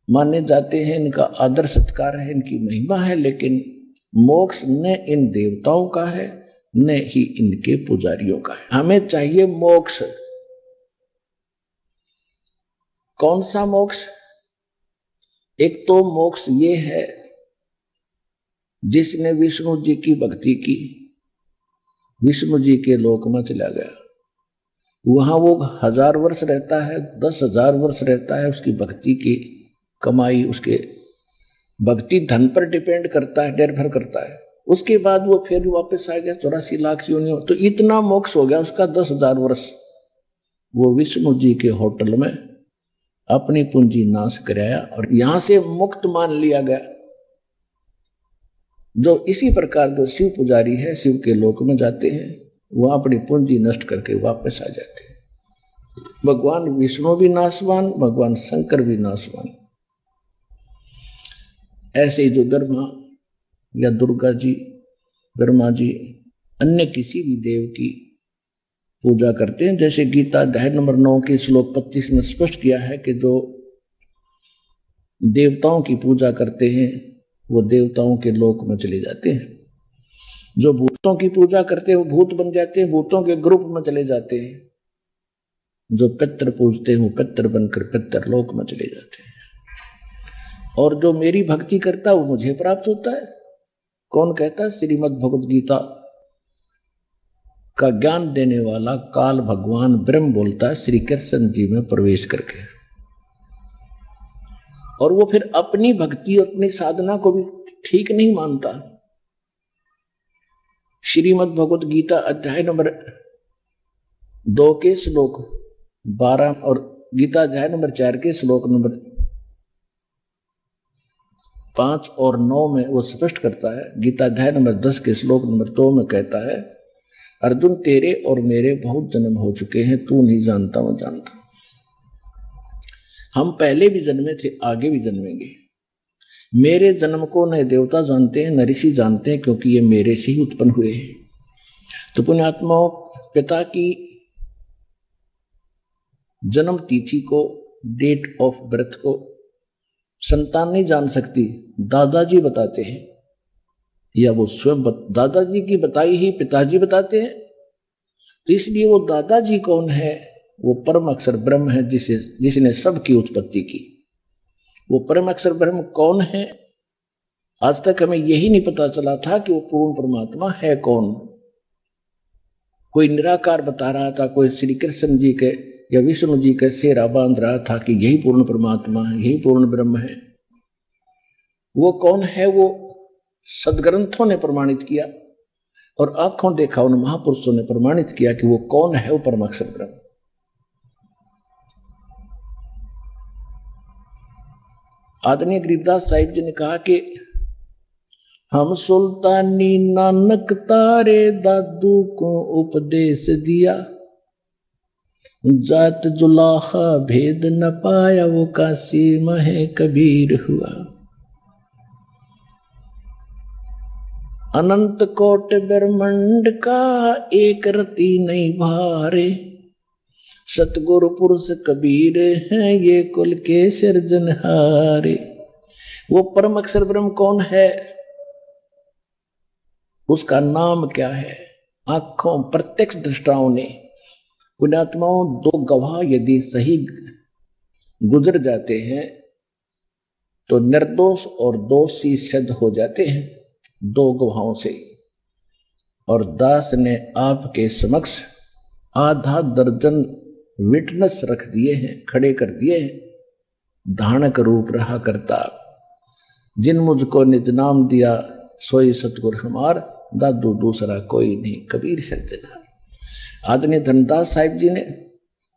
माने जाते हैं। इनका आदर सत्कार है, इनकी महिमा है। लेकिन मोक्ष न इन देवताओं का है, न ही इनके पुजारियों का है। हमें चाहिए मोक्ष। कौन सा मोक्ष? एक तो मोक्ष ये है, जिसने विष्णु जी की भक्ति की, विष्णु जी के लोक में चला गया, वहां वो 1000 वर्ष रहता है, 10,000 वर्ष रहता है। उसकी भक्ति की कमाई, उसके भक्ति धन पर डिपेंड करता है, निर्भर करता है। उसके बाद वो फिर वापस आ गया 84 लाख योनियों। तो इतना मोक्ष हो गया उसका, 10,000 वर्ष वो विष्णु जी के होटल में अपनी पूंजी नाश कराया और यहां से मुक्त मान लिया गया। जो इसी प्रकार जो शिव पुजारी है, शिव के लोक में जाते हैं, वह अपनी पूंजी नष्ट करके वापस आ जाते हैं। भगवान विष्णु भी नाशवान, भगवान शंकर भी नाशवान। ऐसे ही जो ब्रह्मा या दुर्गा जी, ब्रह्मा जी अन्य किसी भी देव की पूजा करते हैं, जैसे गीता अध्याय नंबर 9 के श्लोक 25 में स्पष्ट किया है कि जो देवताओं की पूजा करते हैं वो देवताओं के लोक में चले जाते हैं, जो भूतों की पूजा करते हैं वो भूत बन जाते हैं, भूतों के ग्रुप में चले जाते हैं, जो पितर पूजते हैं वो पितर बनकर पितर लोक में चले जाते हैं, और जो मेरी भक्ति करता है वो मुझे प्राप्त होता है। कौन कहता है? श्रीमद् भगवद गीता का ज्ञान देने वाला काल भगवान ब्रह्म बोलता है श्री कृष्ण जी में प्रवेश करके, और वो फिर अपनी भक्ति और अपनी साधना को भी ठीक नहीं मानता। श्रीमद् भगवद गीता अध्याय नंबर 2 के श्लोक 12 और गीता अध्याय नंबर 4 के श्लोक नंबर 5 और 9 में वो स्पष्ट करता है। गीता अध्याय नंबर 10 के श्लोक नंबर 2 में कहता है, अर्जुन तेरे और मेरे बहुत जन्म हो चुके हैं, तू नहीं जानता मैं जानता। हम पहले भी जन्मे थे, आगे भी जन्मेंगे। मेरे जन्म को न देवता जानते हैं न ऋषि जानते हैं, क्योंकि ये मेरे से ही उत्पन्न हुए हैं। तो पुण्यात्माओं, पिता की जन्म तिथि को, डेट ऑफ बर्थ को संतान नहीं जान सकती, दादाजी बताते हैं, या वो स्वयं दादाजी की बताई ही पिताजी बताते हैं। तो इसलिए वो दादाजी कौन है? वो परम अक्षर ब्रह्म है, जिसने सबकी उत्पत्ति की। वो परम अक्षर ब्रह्म कौन है? आज तक हमें यही नहीं पता चला था कि वो पूर्ण परमात्मा है कौन। कोई निराकार बता रहा था, कोई श्री कृष्ण जी के या विष्णु जी के सेरा बांध रहा था कि यही पूर्ण परमात्मा है, यही पूर्ण ब्रह्म है। वो कौन है? वो सदग्रंथों ने प्रमाणित किया और आंखों देखा उन महापुरुषों ने प्रमाणित किया कि वो कौन है, वो परम अक्षर ब्रह्म। आदरणीय गरीबदास साहिब जी ने कहा कि हम सुल्तानी नानक तारे दादू को उपदेश दिया, जात जुलाहा भेद न पाया, वो काशी महे कबीर हुआ। अनंत कोट ब्रह्मांड का एक रति नहीं भारे, सतगुरु पुरुष कबीर हैं ये कुल के सिरजनहारे। वो परम अक्षर ब्रह्म कौन है? उसका नाम क्या है? आंखों प्रत्यक्ष दृष्टाओं ने, पुण्यात्माओं, 2 गवाह यदि सही गुजर जाते हैं तो निर्दोष और दोषी सिद्ध हो जाते हैं 2 गवाहों से। और दास ने आपके समक्ष आधा दर्जन विटनेस रख दिए हैं, खड़े कर दिए हैं। धानक रूप रहा करता, जिन मुझको निज नाम दिया, सोई सतगुर हमार, दादू दूसरा कोई नहीं, कबीर सज्जनार। आदरणीय धनदास साहिब जी ने,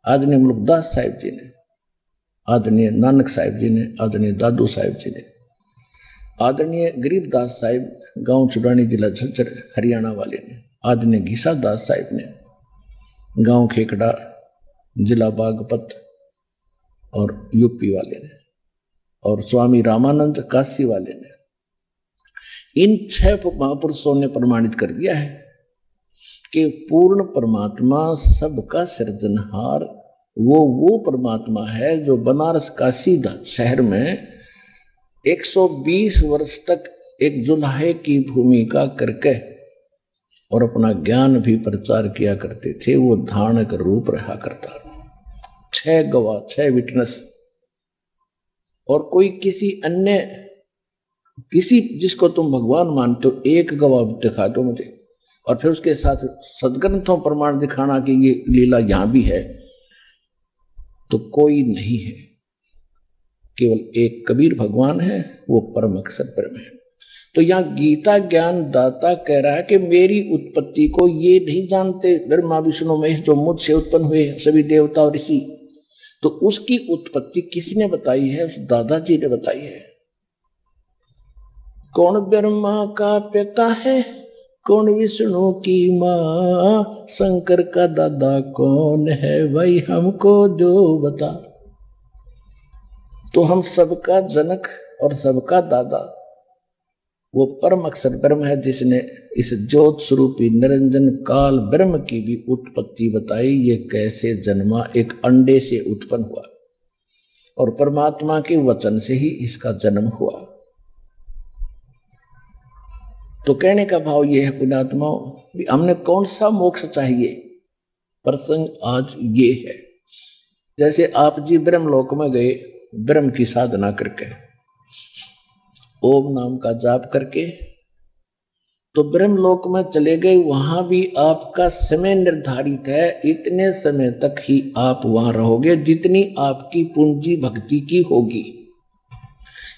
आदरणीय मुल्कदास साहिब जी ने, आदरणीय नानक साहिब जी ने, आदरणीय दादू साहिब जी ने, आदरणीय गरीबदास साहिब गांव चुरानी जिला झज्जर हरियाणा वाले ने, आदरणीय घीसा दास साहिब ने गांव खेकड़ा जिला बागपत और यूपी वाले ने, और स्वामी रामानंद काशी वाले ने, इन 6 महापुरुषों ने प्रमाणित कर दिया है कि पूर्ण परमात्मा सबका सृजनहार वो परमात्मा है जो बनारस काशी शहर में 120 वर्ष तक एक जुल्हे की भूमिका करके और अपना ज्ञान भी प्रचार किया करते थे। वो धानक रूप रहा करता। 6 गवाह, 6 विटनेस, और कोई किसी अन्य, किसी जिसको तुम भगवान मानते हो, एक गवाह दिखा दो मुझे, और फिर उसके साथ सदग्रंथों प्रमाण दिखाना कि ये लीला यहां भी है, तो कोई नहीं है। केवल एक कबीर भगवान है, वो परम अक्षर ब्रह्म है। तो यहां गीता ज्ञान दाता कह रहा है कि मेरी उत्पत्ति को ये नहीं जानते ब्रह्मा विष्णु महेश जो मुझसे उत्पन्न हुए सभी देवता और ऋषि, तो उसकी उत्पत्ति किसने बताई है? उस दादाजी ने बताई है। कौन ब्रह्मा का पिता है, कौन विष्णु की मां, शंकर का दादा कौन है, वही हमको जो बता। तो हम सबका जनक और सबका दादा वो परम अक्षर ब्रह्म है, जिसने इस ज्योत स्वरूपी निरंजन काल ब्रह्म की भी उत्पत्ति बताई। ये कैसे जन्मा? एक अंडे से उत्पन्न हुआ। और परमात्मा के वचन से ही इसका जन्म हुआ। तो कहने का भाव यह है पुण्यात्माओं, हमने कौन सा मोक्ष चाहिए, प्रसंग आज ये है। जैसे आप जी ब्रह्मलोक में गए, ब्रह्म की साधना करके, ओम नाम का जाप करके, तो ब्रह्मलोक में चले गए। वहां भी आपका समय निर्धारित है, इतने समय तक ही आप वहां रहोगे जितनी आपकी पूंजी भक्ति की होगी।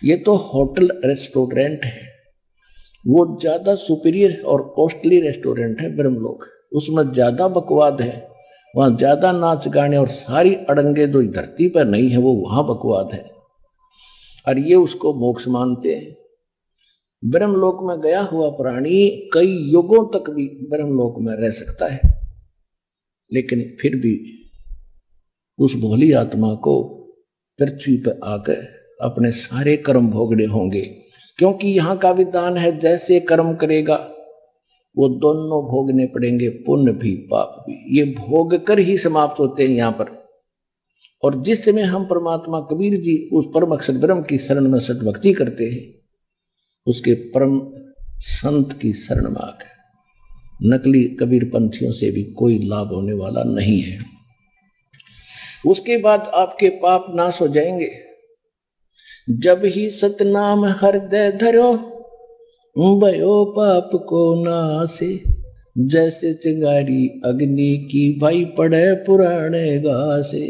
ये तो होटल रेस्टोरेंट है, वो ज्यादा सुपीरियर और कॉस्टली रेस्टोरेंट है ब्रह्मलोक। उसमें ज्यादा बकवाद है, वहां ज्यादा नाच गाने और सारी अड़ंगे जो धरती पर नहीं है वो वहां बकवाद है, और ये उसको मोक्ष मानते हैं। ब्रह्मलोक में गया हुआ प्राणी कई युगों तक भी ब्रह्मलोक में रह सकता है, लेकिन फिर भी उस भोली आत्मा को पृथ्वी पर आकर अपने सारे कर्म भोगने होंगे, क्योंकि यहां का विधान है जैसे कर्म करेगा वो दोनों भोगने पड़ेंगे, पुण्य भी पाप भी। ये भोग कर ही समाप्त होते हैं यहां पर। और जिस समय हम परमात्मा कबीर जी उस परम अक्षर ब्रह्म की शरण में सत भक्ति करते हैं, उसके परम संत की शरण में आकर नकली कबीर पंथियों से भी कोई लाभ होने वाला नहीं है। उसके बाद आपके पाप नाश हो जाएंगे। जब ही सतनाम हृदय धरो, भयो पाप को नासे, जैसे चिंगारी अग्नि की भाई पड़े पुराने घासे।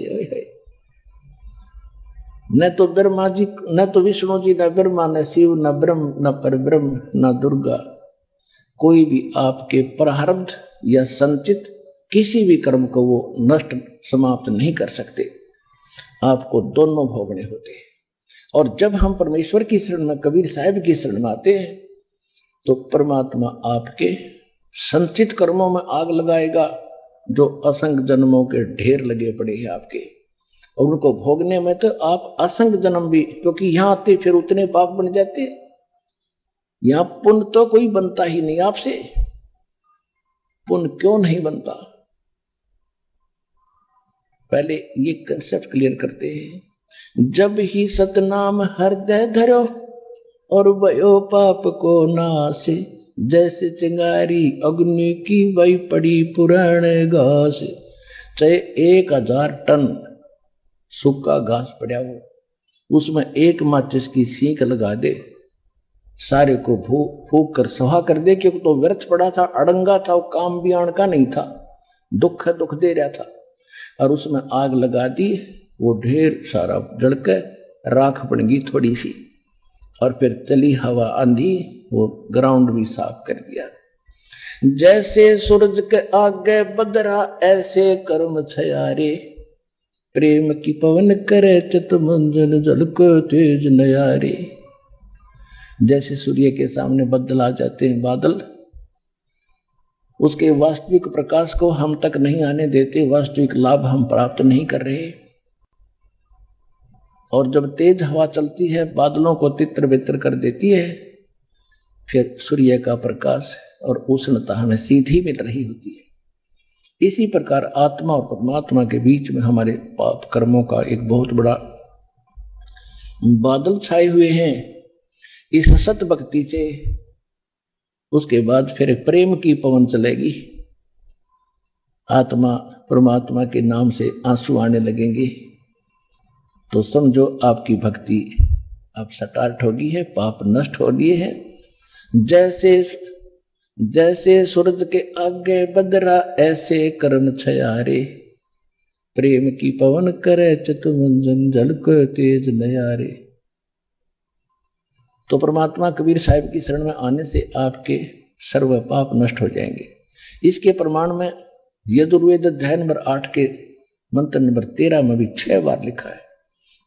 न तो ब्रह्मा जी, न तो विष्णु जी, न ब्रह्मा, न शिव, न ब्रह्म, न परब्रह्म, न दुर्गा, कोई भी आपके प्रारब्ध या संचित किसी भी कर्म को वो नष्ट समाप्त नहीं कर सकते। आपको दोनों भोगने होते हैं। और जब हम परमेश्वर की शरण में, कबीर साहिब की शरण में आते हैं, तो परमात्मा आपके संचित कर्मों में आग लगाएगा जो असंख्य जन्मों के ढेर लगे पड़े हैं आपके, और उनको भोगने में तो आप असंख्य जन्म भी, क्योंकि यहां आते फिर उतने पाप बन जाते। यहां पुण्य तो कोई बनता ही नहीं आपसे। पुण्य क्यों नहीं बनता, पहले ये कंसेप्ट क्लियर करते हैं। जब ही सतनाम हृदय धरो और भयो पाप को नासे, जैसे चिंगारी अग्नि की वही पड़ी पुराने घास। चाहे 1000 टन सूखा घास पड़ा हो, उसमें एक माचिस की सीख लगा दे, सारे को फूक कर सहा कर दे, क्योंकि तो व्यर्थ पड़ा था, अड़ंगा था, वो काम भी आण का नहीं था, दुख दे रहा था, और उसमें आग लगा दी, वो ढेर सारा जलकर राख बन गई थोड़ी सी, और फिर चली हवा आंधी, वो ग्राउंड भी साफ कर दिया। जैसे सूरज के आगे बदरा, ऐसे कर्म छयारे, प्रेम की पवन करे चित मंजन झलको तेज नयारे। जैसे सूर्य के सामने बदल आ जाते हैं, बादल उसके वास्तविक प्रकाश को हम तक नहीं आने देते, वास्तविक लाभ हम प्राप्त नहीं कर रहे। और जब तेज हवा चलती है, बादलों को तितर बितर कर देती है, फिर सूर्य का प्रकाश और उष्णता हमें सीधी मिल रही होती है। इसी प्रकार आत्मा और परमात्मा के बीच में हमारे पाप कर्मों का एक बहुत बड़ा बादल छाए हुए हैं। इस सत भक्ति से उसके बाद फिर प्रेम की पवन चलेगी, आत्मा परमात्मा के नाम से आंसू आने लगेंगे, तो समझो आपकी भक्ति अब स्टार्ट होगी है, पाप नष्ट हो लिए हैं। जैसे सूरज के आगे बदरा, ऐसे कर्म छयारे, प्रेम की पवन करे चितमंजन झलको तेज नयारे। तो परमात्मा कबीर साहिब की शरण में आने से आपके सर्व पाप नष्ट हो जाएंगे। इसके प्रमाण में यजुर्वेद अध्याय नंबर 8 के मंत्र नंबर 13 में भी 6 बार लिखा है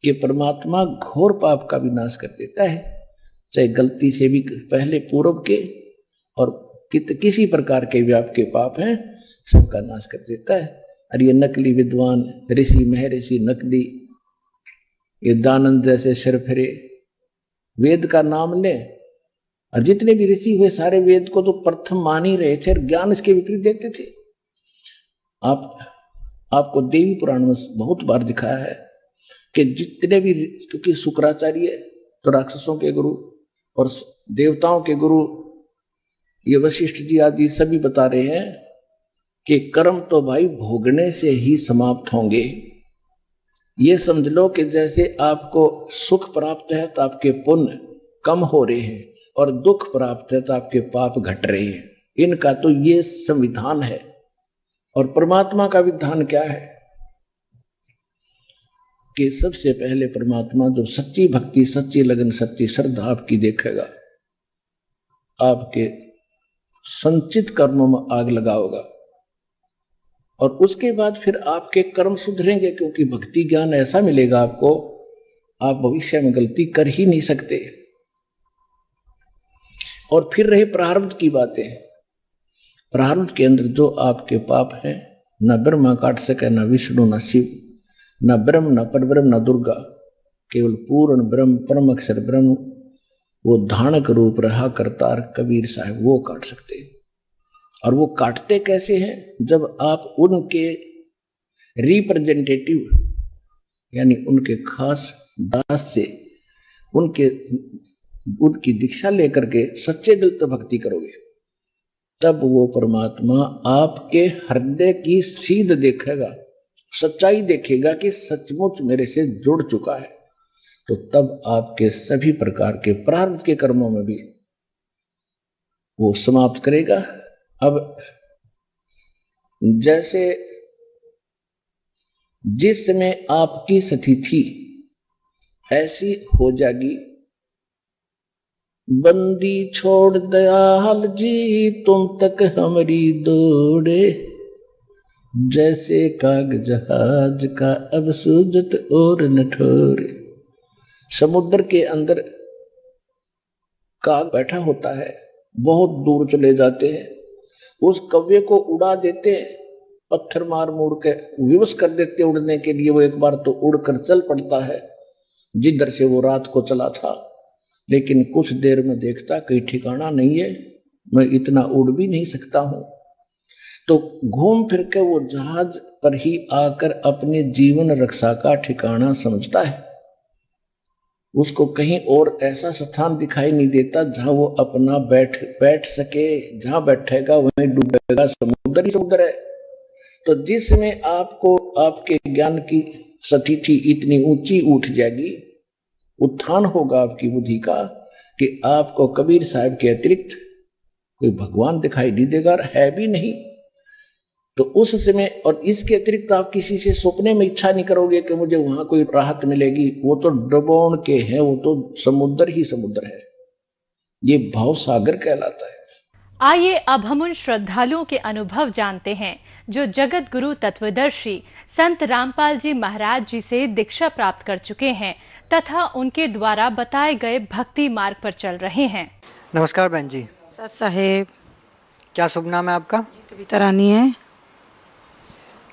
कि परमात्मा घोर पाप का विनाश कर देता है, चाहे गलती से भी पहले पूर्व के और किसी प्रकार के भी आपके पाप हैं, सबका नाश कर देता है। और ये नकली विद्वान ऋषि महर्षि नकली, ये दानंद जैसे सिरफिरे वेद का नाम ले, और जितने भी ऋषि हुए सारे वेद को तो प्रथम मान ही रहे थे और ज्ञान इसके विपरीत देते थे। आपको देवी पुराण में बहुत बार दिखाया है कि जितने भी, क्योंकि शुक्राचार्य तो राक्षसों के गुरु और देवताओं के गुरु, ये वशिष्ठ जी आदि सभी बता रहे हैं कि कर्म तो भाई भोगने से ही समाप्त होंगे। ये समझ लो कि जैसे आपको सुख प्राप्त है तो आपके पुण्य कम हो रहे हैं, और दुख प्राप्त है तो आपके पाप घट रहे हैं। इनका तो ये संविधान है। और परमात्मा का विधान क्या है कि सबसे पहले परमात्मा जो सच्ची भक्ति, सच्ची लगन, सच्ची श्रद्धा आपकी देखेगा, आपके संचित कर्मों में आग लगाओगा, और उसके बाद फिर आपके कर्म सुधरेंगे, क्योंकि भक्ति ज्ञान ऐसा मिलेगा आपको, आप भविष्य में गलती कर ही नहीं सकते। और फिर रही प्रारब्ध की बातें। प्रारब्ध के अंदर जो आपके पाप है, न ब्रह्मा काट सके, न विष्णु, न शिव, न ब्रह्म, न परब्रह्म, न दुर्गा, केवल पूर्ण ब्रह्म, परम अक्षर ब्रह्म, वो धानक रूप रहा करतार कबीर साहब, वो काट सकते हैं। और वो काटते कैसे हैं? जब आप उनके रिप्रेजेंटेटिव यानी उनके खास दास से उनकी दीक्षा लेकर के सच्चे दिल से भक्ति करोगे, तब वो परमात्मा आपके हृदय की सीध देखेगा, सच्चाई देखेगा कि सचमुच मेरे से जुड़ चुका है। तो तब आपके सभी प्रकार के प्रारब्ध के कर्मों में भी वो समाप्त करेगा। अब जैसे जिस समय आपकी स्थिति ऐसी हो जाएगी, बंदी छोड़ दयाल जी तुम तक हमारी दौड़े, जैसे काग जहाज का अब सूजत और न ठोरे। समुद्र के अंदर काग बैठा होता है, बहुत दूर चले जाते हैं, उस कव्वे को उड़ा देते हैं, पत्थर मार मोड़ के विवश कर देते उड़ने के लिए। वो एक बार तो उड़कर चल पड़ता है जिधर से वो रात को चला था, लेकिन कुछ देर में देखता कहीं ठिकाना नहीं है, मैं इतना उड़ भी नहीं सकता हूं। तो घूम फिर के वो जहाज पर ही आकर अपने जीवन रक्षा का ठिकाना समझता है। उसको कहीं और ऐसा स्थान दिखाई नहीं देता जहां वो अपना बैठ सके। जहां बैठेगा वहीं डूबेगा, समुद्र ही समुद्र है। तो जिसमें आपको आपके ज्ञान की स्थिति इतनी ऊंची उठ जाएगी, उत्थान होगा आपकी बुद्धि का, कि आपको कबीर साहब के अतिरिक्त कोई भगवान दिखाई नहीं देगा, है भी नहीं। तो उस समय, और इसके अतिरिक्त आप किसी से सपने में इच्छा नहीं करोगे कि मुझे वहां कोई राहत मिलेगी। वो तो डुबोन के हैं, वो तो समुद्र ही समुद्र है। ये भाव सागर कहलाता है। आइए अब हम उन श्रद्धालुओं के अनुभव जानते हैं जो जगत गुरु तत्वदर्शी संत रामपाल जी महाराज जी से दीक्षा प्राप्त कर चुके हैं तथा उनके द्वारा बताए गए भक्ति मार्ग पर चल रहे हैं। नमस्कार बहन जी। सत साहेब। क्या शुभ नाम है आपका? कविता रानी है।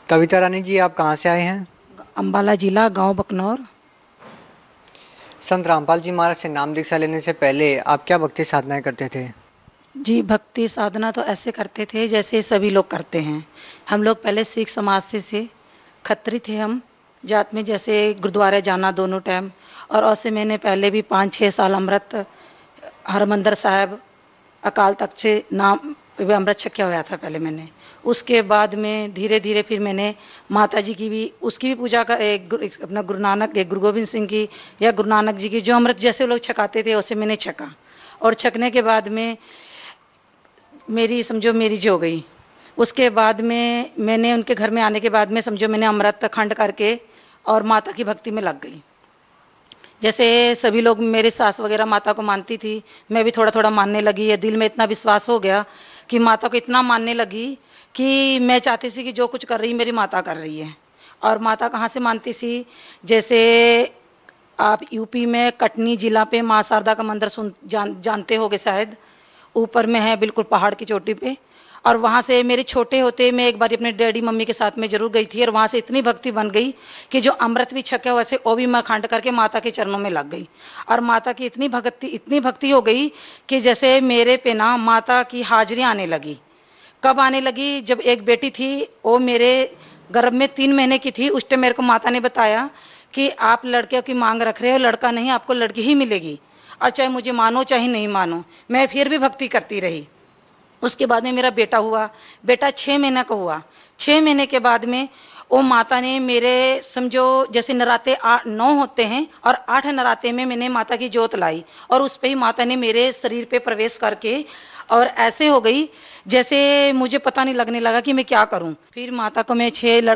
कविता रानी जी, आप कहाँ से आए हैं? अंबाला जिला, गांव बकनौर। संत रामपाल जी महाराज से नाम दीक्षा लेने से पहले आप क्या भक्ति साधनाएं करते थे? जी, भक्ति साधना तो ऐसे करते थे जैसे सभी लोग करते हैं। हम लोग पहले सिख समाज से खत्री थे हम जात में, जैसे गुरुद्वारे जाना दोनों टाइम। और ऐसे मैंने पहले भी 5-6 साल अमृत हरमंदर साहब अकाल तख्त से नाम अमृत छक्या हुआ था पहले मैंने। उसके बाद में धीरे धीरे फिर मैंने माता जी की भी, उसकी भी पूजा कर, अपना गुरु नानक, गुरु गोविंद सिंह की या गुरु नानक जी की जो अमृत जैसे लोग छकाते थे वैसे मैंने छका। और छकने के बाद में मेरी समझो मेरी हो गई। उसके बाद में मैंने उनके घर में आने के बाद में समझो मैंने अमृत खंड करके और माता की भक्ति में लग गई। जैसे सभी लोग, मेरी सास वगैरह माता को मानती थी, मैं भी थोड़ा थोड़ा मानने लगी। ये दिल में इतना विश्वास हो गया कि माता को इतना मानने लगी कि मैं चाहती थी कि जो कुछ कर रही मेरी माता कर रही है। और माता कहाँ से मानती थी? जैसे आप यूपी में कटनी जिला पे माँ शारदा का मंदिर जानते होगे शायद, ऊपर में है बिल्कुल पहाड़ की चोटी पे। और वहाँ से मेरे छोटे होते मैं एक बार अपने डैडी मम्मी के साथ में जरूर गई थी, और वहाँ से इतनी भक्ति बन गई कि जो अमृत भी छके वैसे वो भी मैं खंड करके माता के चरणों में लग गई। और माता की इतनी भक्ति हो गई कि जैसे मेरे पे ना माता की हाजिरी आने लगी। कब आने लगी? जब एक बेटी थी, वो मेरे गर्भ में 3 महीने की थी। उस टाइम मेरे को माता ने बताया कि आप लड़के की मांग रख रहे हो, लड़का नहीं, आपको लड़की ही मिलेगी, और चाहे मुझे मानो चाहे नहीं मानो। मैं फिर भी भक्ति करती रही। उसके बाद में मेरा बेटा हुआ, बेटा 6 महीने का हुआ। 6 महीने के बाद में वो माता ने मेरे, समझो जैसे नराते 9 होते हैं और 8 नराते में मैंने माता की जोत लाई, और उस पे ही माता ने मेरे शरीर पे प्रवेश करके, और ऐसे हो गई जैसे मुझे पता नहीं लगने लगा कि मैं क्या करूं। फिर माता को मैं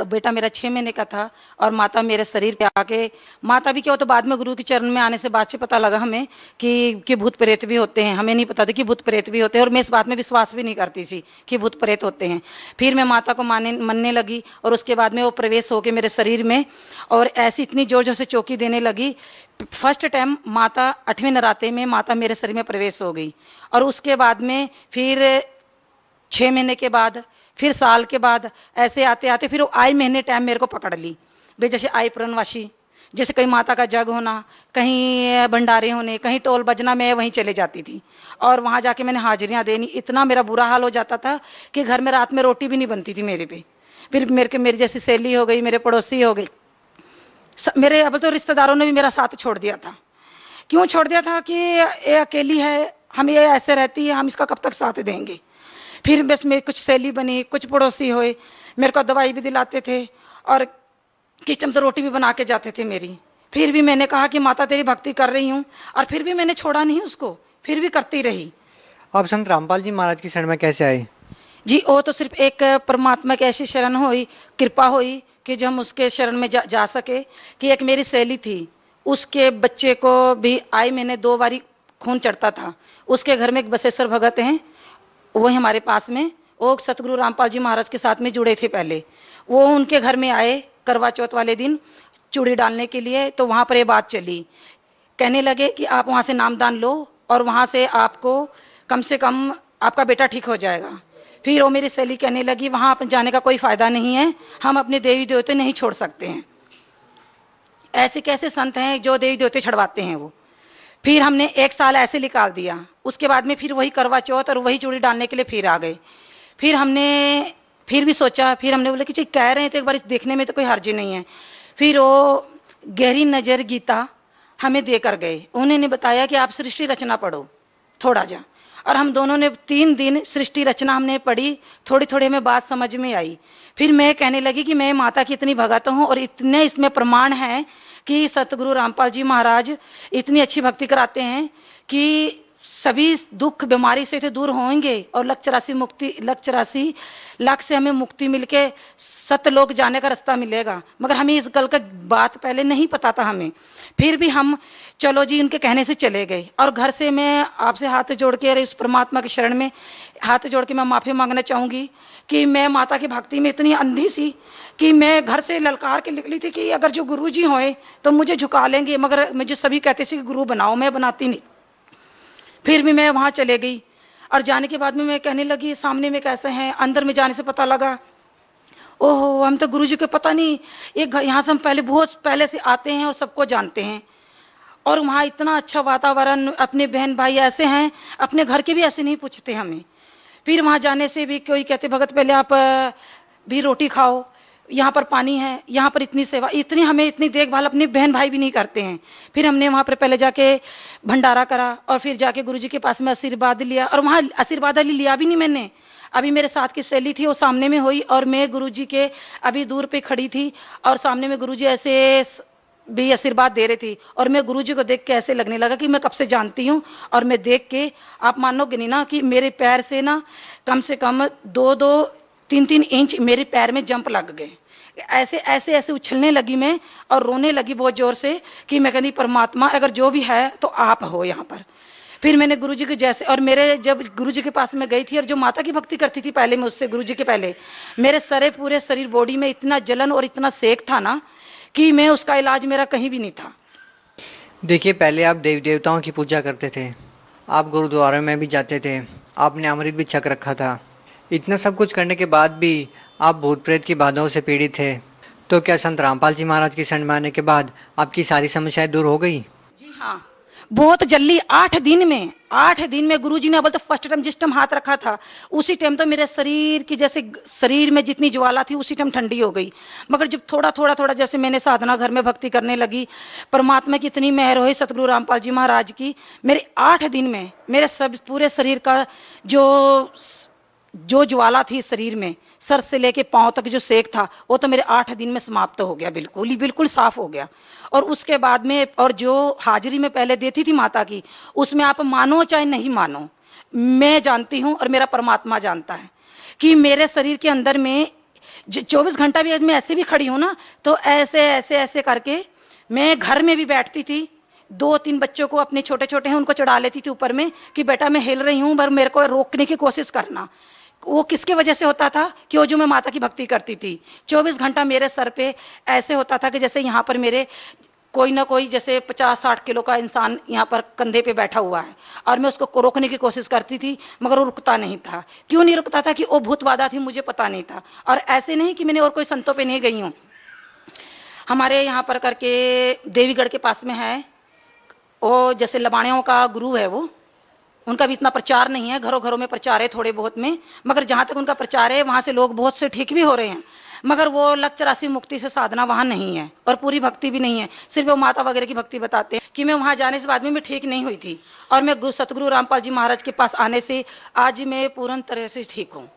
बेटा मेरा 6 महीने का था, और माता मेरे शरीर पे आके, माता भी क्या हो तो बाद में गुरु के चरण में आने से बाद से पता लगा हमें कि भूत प्रेत भी होते हैं। हमें नहीं पता था कि भूत प्रेत भी होते हैं, और मैं इस बात में विश्वास भी नहीं करती थी कि भूत प्रेत होते हैं। फिर मैं माता को मनने लगी, और उसके बाद में वो प्रवेश हो गए मेरे शरीर में, और ऐसी इतनी जोर जोर से चौकी देने लगी। फर्स्ट टाइम माता 8वें नराते में माता मेरे शरीर में प्रवेश हो गई, और उसके बाद में फिर 6 महीने के बाद, फिर साल के बाद, ऐसे आते आते फिर वो आई महीने टाइम मेरे को पकड़ ली। वे जैसे आई पूर्णवासी, जैसे कहीं माता का जग होना, कहीं भंडारे होने, कहीं टोल बजना, मैं वहीं चले जाती थी, और वहां जाके मैंने हाजिरियां देनी। इतना मेरा बुरा हाल हो जाता था कि घर में रात में रोटी भी नहीं बनती थी मेरे पे। फिर मेरी जैसी सहेली हो गई, मेरे पड़ोसी हो गई, मेरे अब तो रिश्तेदारों ने भी मेरा साथ छोड़ दिया था। क्यों छोड़ दिया था कि ये अकेली है, हम ये ऐसे रहती है, हम इसका कब तक साथ देंगे। फिर बस मेरी कुछ सहेली बनी, कुछ पड़ोसी हुए, मेरे को दवाई भी दिलाते थे, और किस टाइम तो रोटी भी बना के जाते थे मेरी। फिर भी मैंने कहा कि माता तेरी भक्ति कर रही हूँ, और फिर भी मैंने छोड़ा नहीं उसको, फिर भी करती रही। आप संत रामपाल जी महाराज की शरण में कैसे आए? जी, वो तो सिर्फ एक परमात्मा की ऐसी शरण हुई, कृपा हुई कि जो हम उसके शरण में जा सके। कि एक मेरी सहेली थी, उसके बच्चे को भी आई मैंने 2 बारी खून चढ़ता था। उसके घर में एक बसेश्वर भगत हैं, वो हमारे पास में, वो सतगुरु रामपाल जी महाराज के साथ में जुड़े थे पहले। वो उनके घर में आए करवा चौथ वाले दिन चूड़ी डालने के लिए, तो वहां पर ये बात चली। कहने लगे कि आप वहां से नामदान लो, और वहां से आपको कम से कम आपका बेटा ठीक हो जाएगा। फिर वो मेरी सहेली कहने लगी वहां जाने का कोई फायदा नहीं है, हम अपने देवी देवते नहीं छोड़ सकते हैं। ऐसे कैसे संत हैं जो देवी देवते छड़वाते हैं वो। फिर हमने 1 साल ऐसे निकाल दिया। उसके बाद में फिर वही करवा चौथ और वही चूड़ी डालने के लिए फिर आ गए। फिर हमने फिर भी सोचा, फिर हमने बोला कि चल कह रहे हैं तो एक बार इस देखने में तो कोई हर्ज नहीं है। फिर वो गहरी नजर गीता हमें देकर गए। उन्होंने बताया कि आप सृष्टि रचना पढ़ो थोड़ा जा, और हम दोनों ने 3 दिन सृष्टि रचना हमने पढ़ी। थोड़ी थोड़ी हमें बात समझ में आई। फिर मैं कहने लगी कि मैं माता की इतनी भगत हूँ, और इतने इसमें प्रमाण है कि सतगुरु रामपाल जी महाराज इतनी अच्छी भक्ति कराते हैं कि सभी दुख बीमारी से तो दूर होंगे, और लख 84 लाख से हमें मुक्ति मिलके सतलोक जाने का रास्ता मिलेगा। मगर हमें इस गल का बात पहले नहीं पता था हमें। फिर भी हम चलो जी उनके कहने से चले गए, और घर से मैं आपसे हाथ जोड़ के, अरे उस परमात्मा की शरण में हाथ जोड़ के मैं माफी मांगना चाहूंगी कि मैं माता की भक्ति में इतनी अंधी सी कि मैं घर से ललकार के निकली थी कि अगर जो गुरु जी होए तो मुझे झुका लेंगे, मगर मुझे सभी कहते थे कि गुरु बनाओ, मैं बनाती नहीं। फिर भी मैं वहां चले गई, और जाने के बाद में मैं कहने लगी सामने में कैसे हैं। अंदर में जाने से पता लगा ओहो हम तो गुरु जी के पता नहीं, एक यहाँ से हम बहुत पहले से आते हैं और सबको जानते हैं, और वहाँ इतना अच्छा वातावरण, अपने बहन भाई ऐसे हैं, अपने घर के भी ऐसे नहीं पूछते हमें। फिर वहाँ जाने से भी कोई कहते भगत पहले आप भी रोटी खाओ, यहाँ पर पानी है, यहाँ पर इतनी सेवा, इतनी हमें इतनी देखभाल अपने बहन भाई भी नहीं करते हैं। फिर हमने वहाँ पर पहले जाके भंडारा करा, और फिर जाके गुरुजी के पास में आशीर्वाद लिया, और वहाँ आशीर्वाद लिया भी नहीं मैंने। अभी मेरे साथ की सहेली थी वो सामने में हुई, और मैं गुरुजी के अभी दूर पे खड़ी थी, और सामने में गुरुजी ऐसे भी आशीर्वाद दे रही थी, और मैं गुरुजी को देख के ऐसे लगने लगा कि मैं कब से जानती हूँ। और मैं देख के आप मानोगे नहीं ना कि मेरे पैर से ना कम से कम 2-2, 3-3 इंच मेरे पैर में जंप लग गए। ऐसे ऐसे ऐसे उछलने लगी मैं, और रोने लगी बहुत जोर से कि मैं कहती परमात्मा अगर जो भी है तो आप हो यहाँ पर। फिर मैंने गुरुजी के जैसे, और मेरे जब गुरुजी के पास में गई थी, और जो माता की भक्ति करती थी पहले मैं उससे गुरुजी के पहले, मेरे पूरे शरीर बॉडी में इतना जलन और इतना सेक था ना कि मैं उसका इलाज मेरा कहीं भी नहीं था। देखिए, पहले आप देवी देवताओं की पूजा करते थे, आप गुरुद्वारे में भी जाते थे, आपने अमृत भी छक रखा था। इतना सब कुछ करने के बाद भी आप भूत प्रेत की बाधाओं से पीड़ित थे। तो क्या संत रामपाल जी महाराज की शरण में आने के बाद आपकी सारी समस्याएं दूर हो गई? जी हाँ, बहुत जल्दी 8 दिन में गुरुजी ने बोल तो फर्स्ट टाइम जिस टाइम हाथ रखा था उसी टाइम तो मेरे शरीर की जैसे शरीर में जितनी ज्वाला थी उसी टाइम ठंडी हो गई। मगर जब थोड़ा जैसे मैंने साधना घर में भक्ति करने लगी, परमात्मा की इतनी मेहर हुई सतगुरु रामपाल जी महाराज की, मेरे 8 दिन में मेरे सब पूरे शरीर का जो ज्वाला थी शरीर में, सर से लेके पांव तक जो सेक था वो तो मेरे 8 दिन में समाप्त हो गया, बिल्कुल साफ हो गया। और उसके बाद में और जो हाजिरी में पहले देती थी माता की, उसमें आप मानो चाहे नहीं मानो, मैं जानती हूं और मेरा परमात्मा जानता है कि मेरे शरीर के अंदर में 24 घंटा भी मैं ऐसे भी खड़ी हूं ना, तो ऐसे करके मैं घर में भी बैठती थी, 2-3 बच्चों को अपने छोटे छोटे हैं उनको चढ़ा लेती थी ऊपर में कि बेटा मैं हिल रही हूं, पर मेरे को रोकने की कोशिश करना। वो किसके वजह से होता था कि वो जो मैं माता की भक्ति करती थी, 24 घंटा मेरे सर पे ऐसे होता था कि जैसे यहाँ पर मेरे कोई ना कोई जैसे 50-60 किलो का इंसान यहाँ पर कंधे पे बैठा हुआ है, और मैं उसको रोकने की कोशिश करती थी मगर वो रुकता नहीं था। क्यों नहीं रुकता था? कि वो भूत बाधा थी, मुझे पता नहीं था। और ऐसे नहीं कि मैंने और कोई संतों पे नहीं गई हूँ, हमारे यहाँ पर करके देवीगढ़ के पास में है, वो जैसे लबाणियों का गुरु है, वो उनका भी इतना प्रचार नहीं है, घरों घरों में प्रचार है थोड़े बहुत में, मगर जहां तक उनका प्रचार है वहां से लोग बहुत से ठीक भी हो रहे हैं, मगर वो लक्ष्य 84 मुक्ति से साधना वहां नहीं है और पूरी भक्ति भी नहीं है, सिर्फ वो माता वगैरह की भक्ति बताते हैं। कि मैं वहां जाने से बाद में मैं ठीक नहीं हुई थी, और मैं सतगुरु रामपाल जी महाराज के पास आने से आज मैं पूर्ण तरह से ठीक हूँ।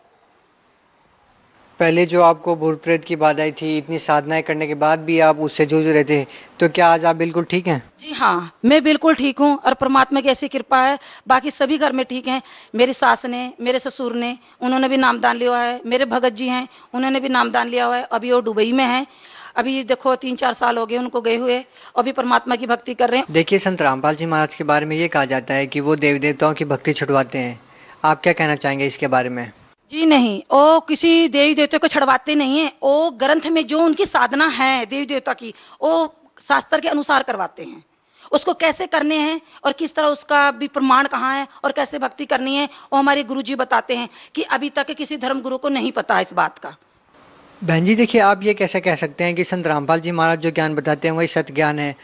पहले जो आपको भूत प्रेत की बाधाएं थी, इतनी साधनाएं करने के बाद भी आप उससे जूझ रहे थे, तो क्या आज आप बिल्कुल ठीक हैं? जी हाँ, मैं बिल्कुल ठीक हूँ और परमात्मा की ऐसी कृपा है। बाकी सभी घर में ठीक हैं, मेरी सास ने, मेरे ससुर ने, उन्होंने भी नामदान लिया है, मेरे भगत जी हैं उन्होंने भी नामदान लिया हुआ है, अभी वो दुबई में है, अभी देखो 3-4 साल हो गए उनको गए हुए, अभी परमात्मा की भक्ति कर रहे हैं। देखिए, संत रामपाल जी महाराज के बारे में ये कहा जाता है कि वो देवी देवताओं की भक्ति छुड़वाते हैं, आप क्या कहना चाहेंगे इसके बारे में? जी नहीं, वो किसी देवी देवता को छड़वाते नहीं है, वो ग्रंथ में जो उनकी साधना है देवी देवता की, वो शास्त्र के अनुसार करवाते हैं। उसको कैसे करने हैं और किस तरह उसका भी प्रमाण कहाँ है और कैसे भक्ति करनी है, वो हमारे गुरुजी बताते हैं कि अभी तक किसी धर्म गुरु को नहीं पता है इस बात का। बहन जी, देखिए, आप ये कैसे कह सकते हैं कि संत रामपाल जी महाराज जो ज्ञान बताते हैं वही सत्य ज्ञान है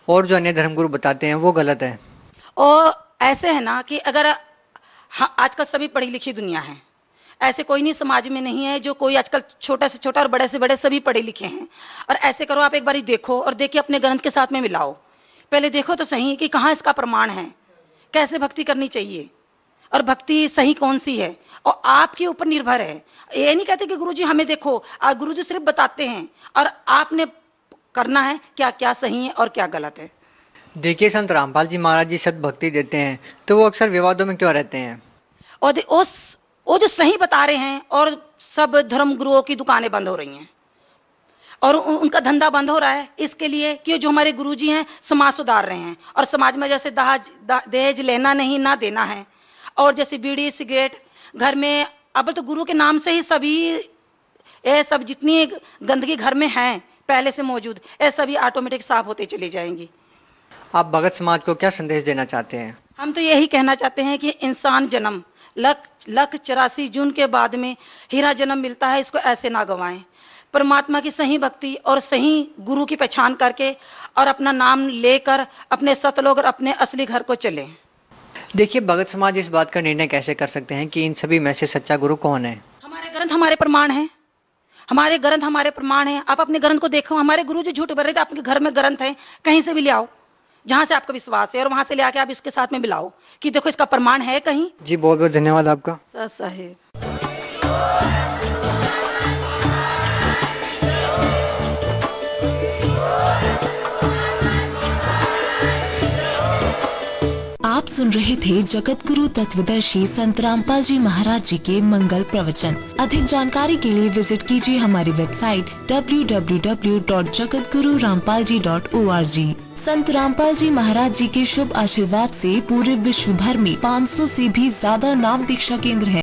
और जो अन्य धर्मगुरु बताते हैं वो गलत है? और ऐसे है ना कि अगर आजकल सभी पढ़ी लिखी दुनिया है, ऐसे कोई नहीं समाज में नहीं है जो कोई आजकल छोटा से छोटा और बड़े से बड़े सभी पढ़े लिखे हैं। और ऐसे करो, आप एक बारी देखो और देखिए अपने ग्रंथ के साथ में मिलाओ, पहले देखो तो सही कि कहाँ इसका प्रमाण है, कैसे भक्ति करनी चाहिए और भक्ति सही कौन सी है, और आपके ऊपर निर्भर है। ये नहीं कहते कि गुरुजी हमें देखो, गुरुजी सिर्फ बताते हैं और आपने करना है क्या क्या सही है और क्या गलत है। देखिए, संत रामपाल जी महाराज जी सत भक्ति देते हैं, तो वो अक्सर विवादों में क्यों रहते हैं? और वो जो सही बता रहे हैं और सब धर्म गुरुओं की दुकानें बंद हो रही हैं और उनका धंधा बंद हो रहा है, इसके लिए कि जो हमारे गुरुजी हैं समाज सुधार रहे हैं, और समाज में जैसे दहेज लेना नहीं ना देना है, और जैसे बीड़ी सिगरेट घर में, अब तो गुरु के नाम से ही सभी ये सब जितनी गंदगी घर में है पहले से मौजूद, ये सभी ऑटोमेटिक साफ होते चली जाएंगी। आप भगत समाज को क्या संदेश देना चाहते हैं? हम तो यही कहना चाहते हैं कि इंसान जन्म 1,84 जून के बाद में हीरा जन्म मिलता है, इसको ऐसे ना गंवाएं। परमात्मा की सही भक्ति और सही गुरु की पहचान करके और अपना नाम लेकर अपने सतलोक और अपने असली घर को चलें। देखिए, भगत समाज इस बात का निर्णय कैसे कर सकते हैं कि इन सभी में से सच्चा गुरु कौन है? हमारे ग्रंथ हमारे प्रमाण हैं, हमारे ग्रंथ हमारे प्रमाण हैं। आप अपने ग्रंथ को देखो, हमारे गुरु जो झूठ बोल रहे थे, आपके घर में ग्रंथ है, कहीं से भी ले आओ जहां से आपका विश्वास है, और वहां से ले आके आप इसके साथ में मिलाओ कि देखो इसका प्रमाण है कहीं। जी, बहुत बहुत धन्यवाद आपका। साहेब, आप सुन रहे थे जगत गुरु तत्वदर्शी संत रामपाल जी महाराज जी के मंगल प्रवचन। अधिक जानकारी के लिए विजिट कीजिए हमारी वेबसाइट www.jagatgururampalji.org। संत रामपाल जी महाराज जी के शुभ आशीर्वाद से पूरे विश्व भर में 500 से भी ज्यादा नाम दीक्षा केंद्र हैं।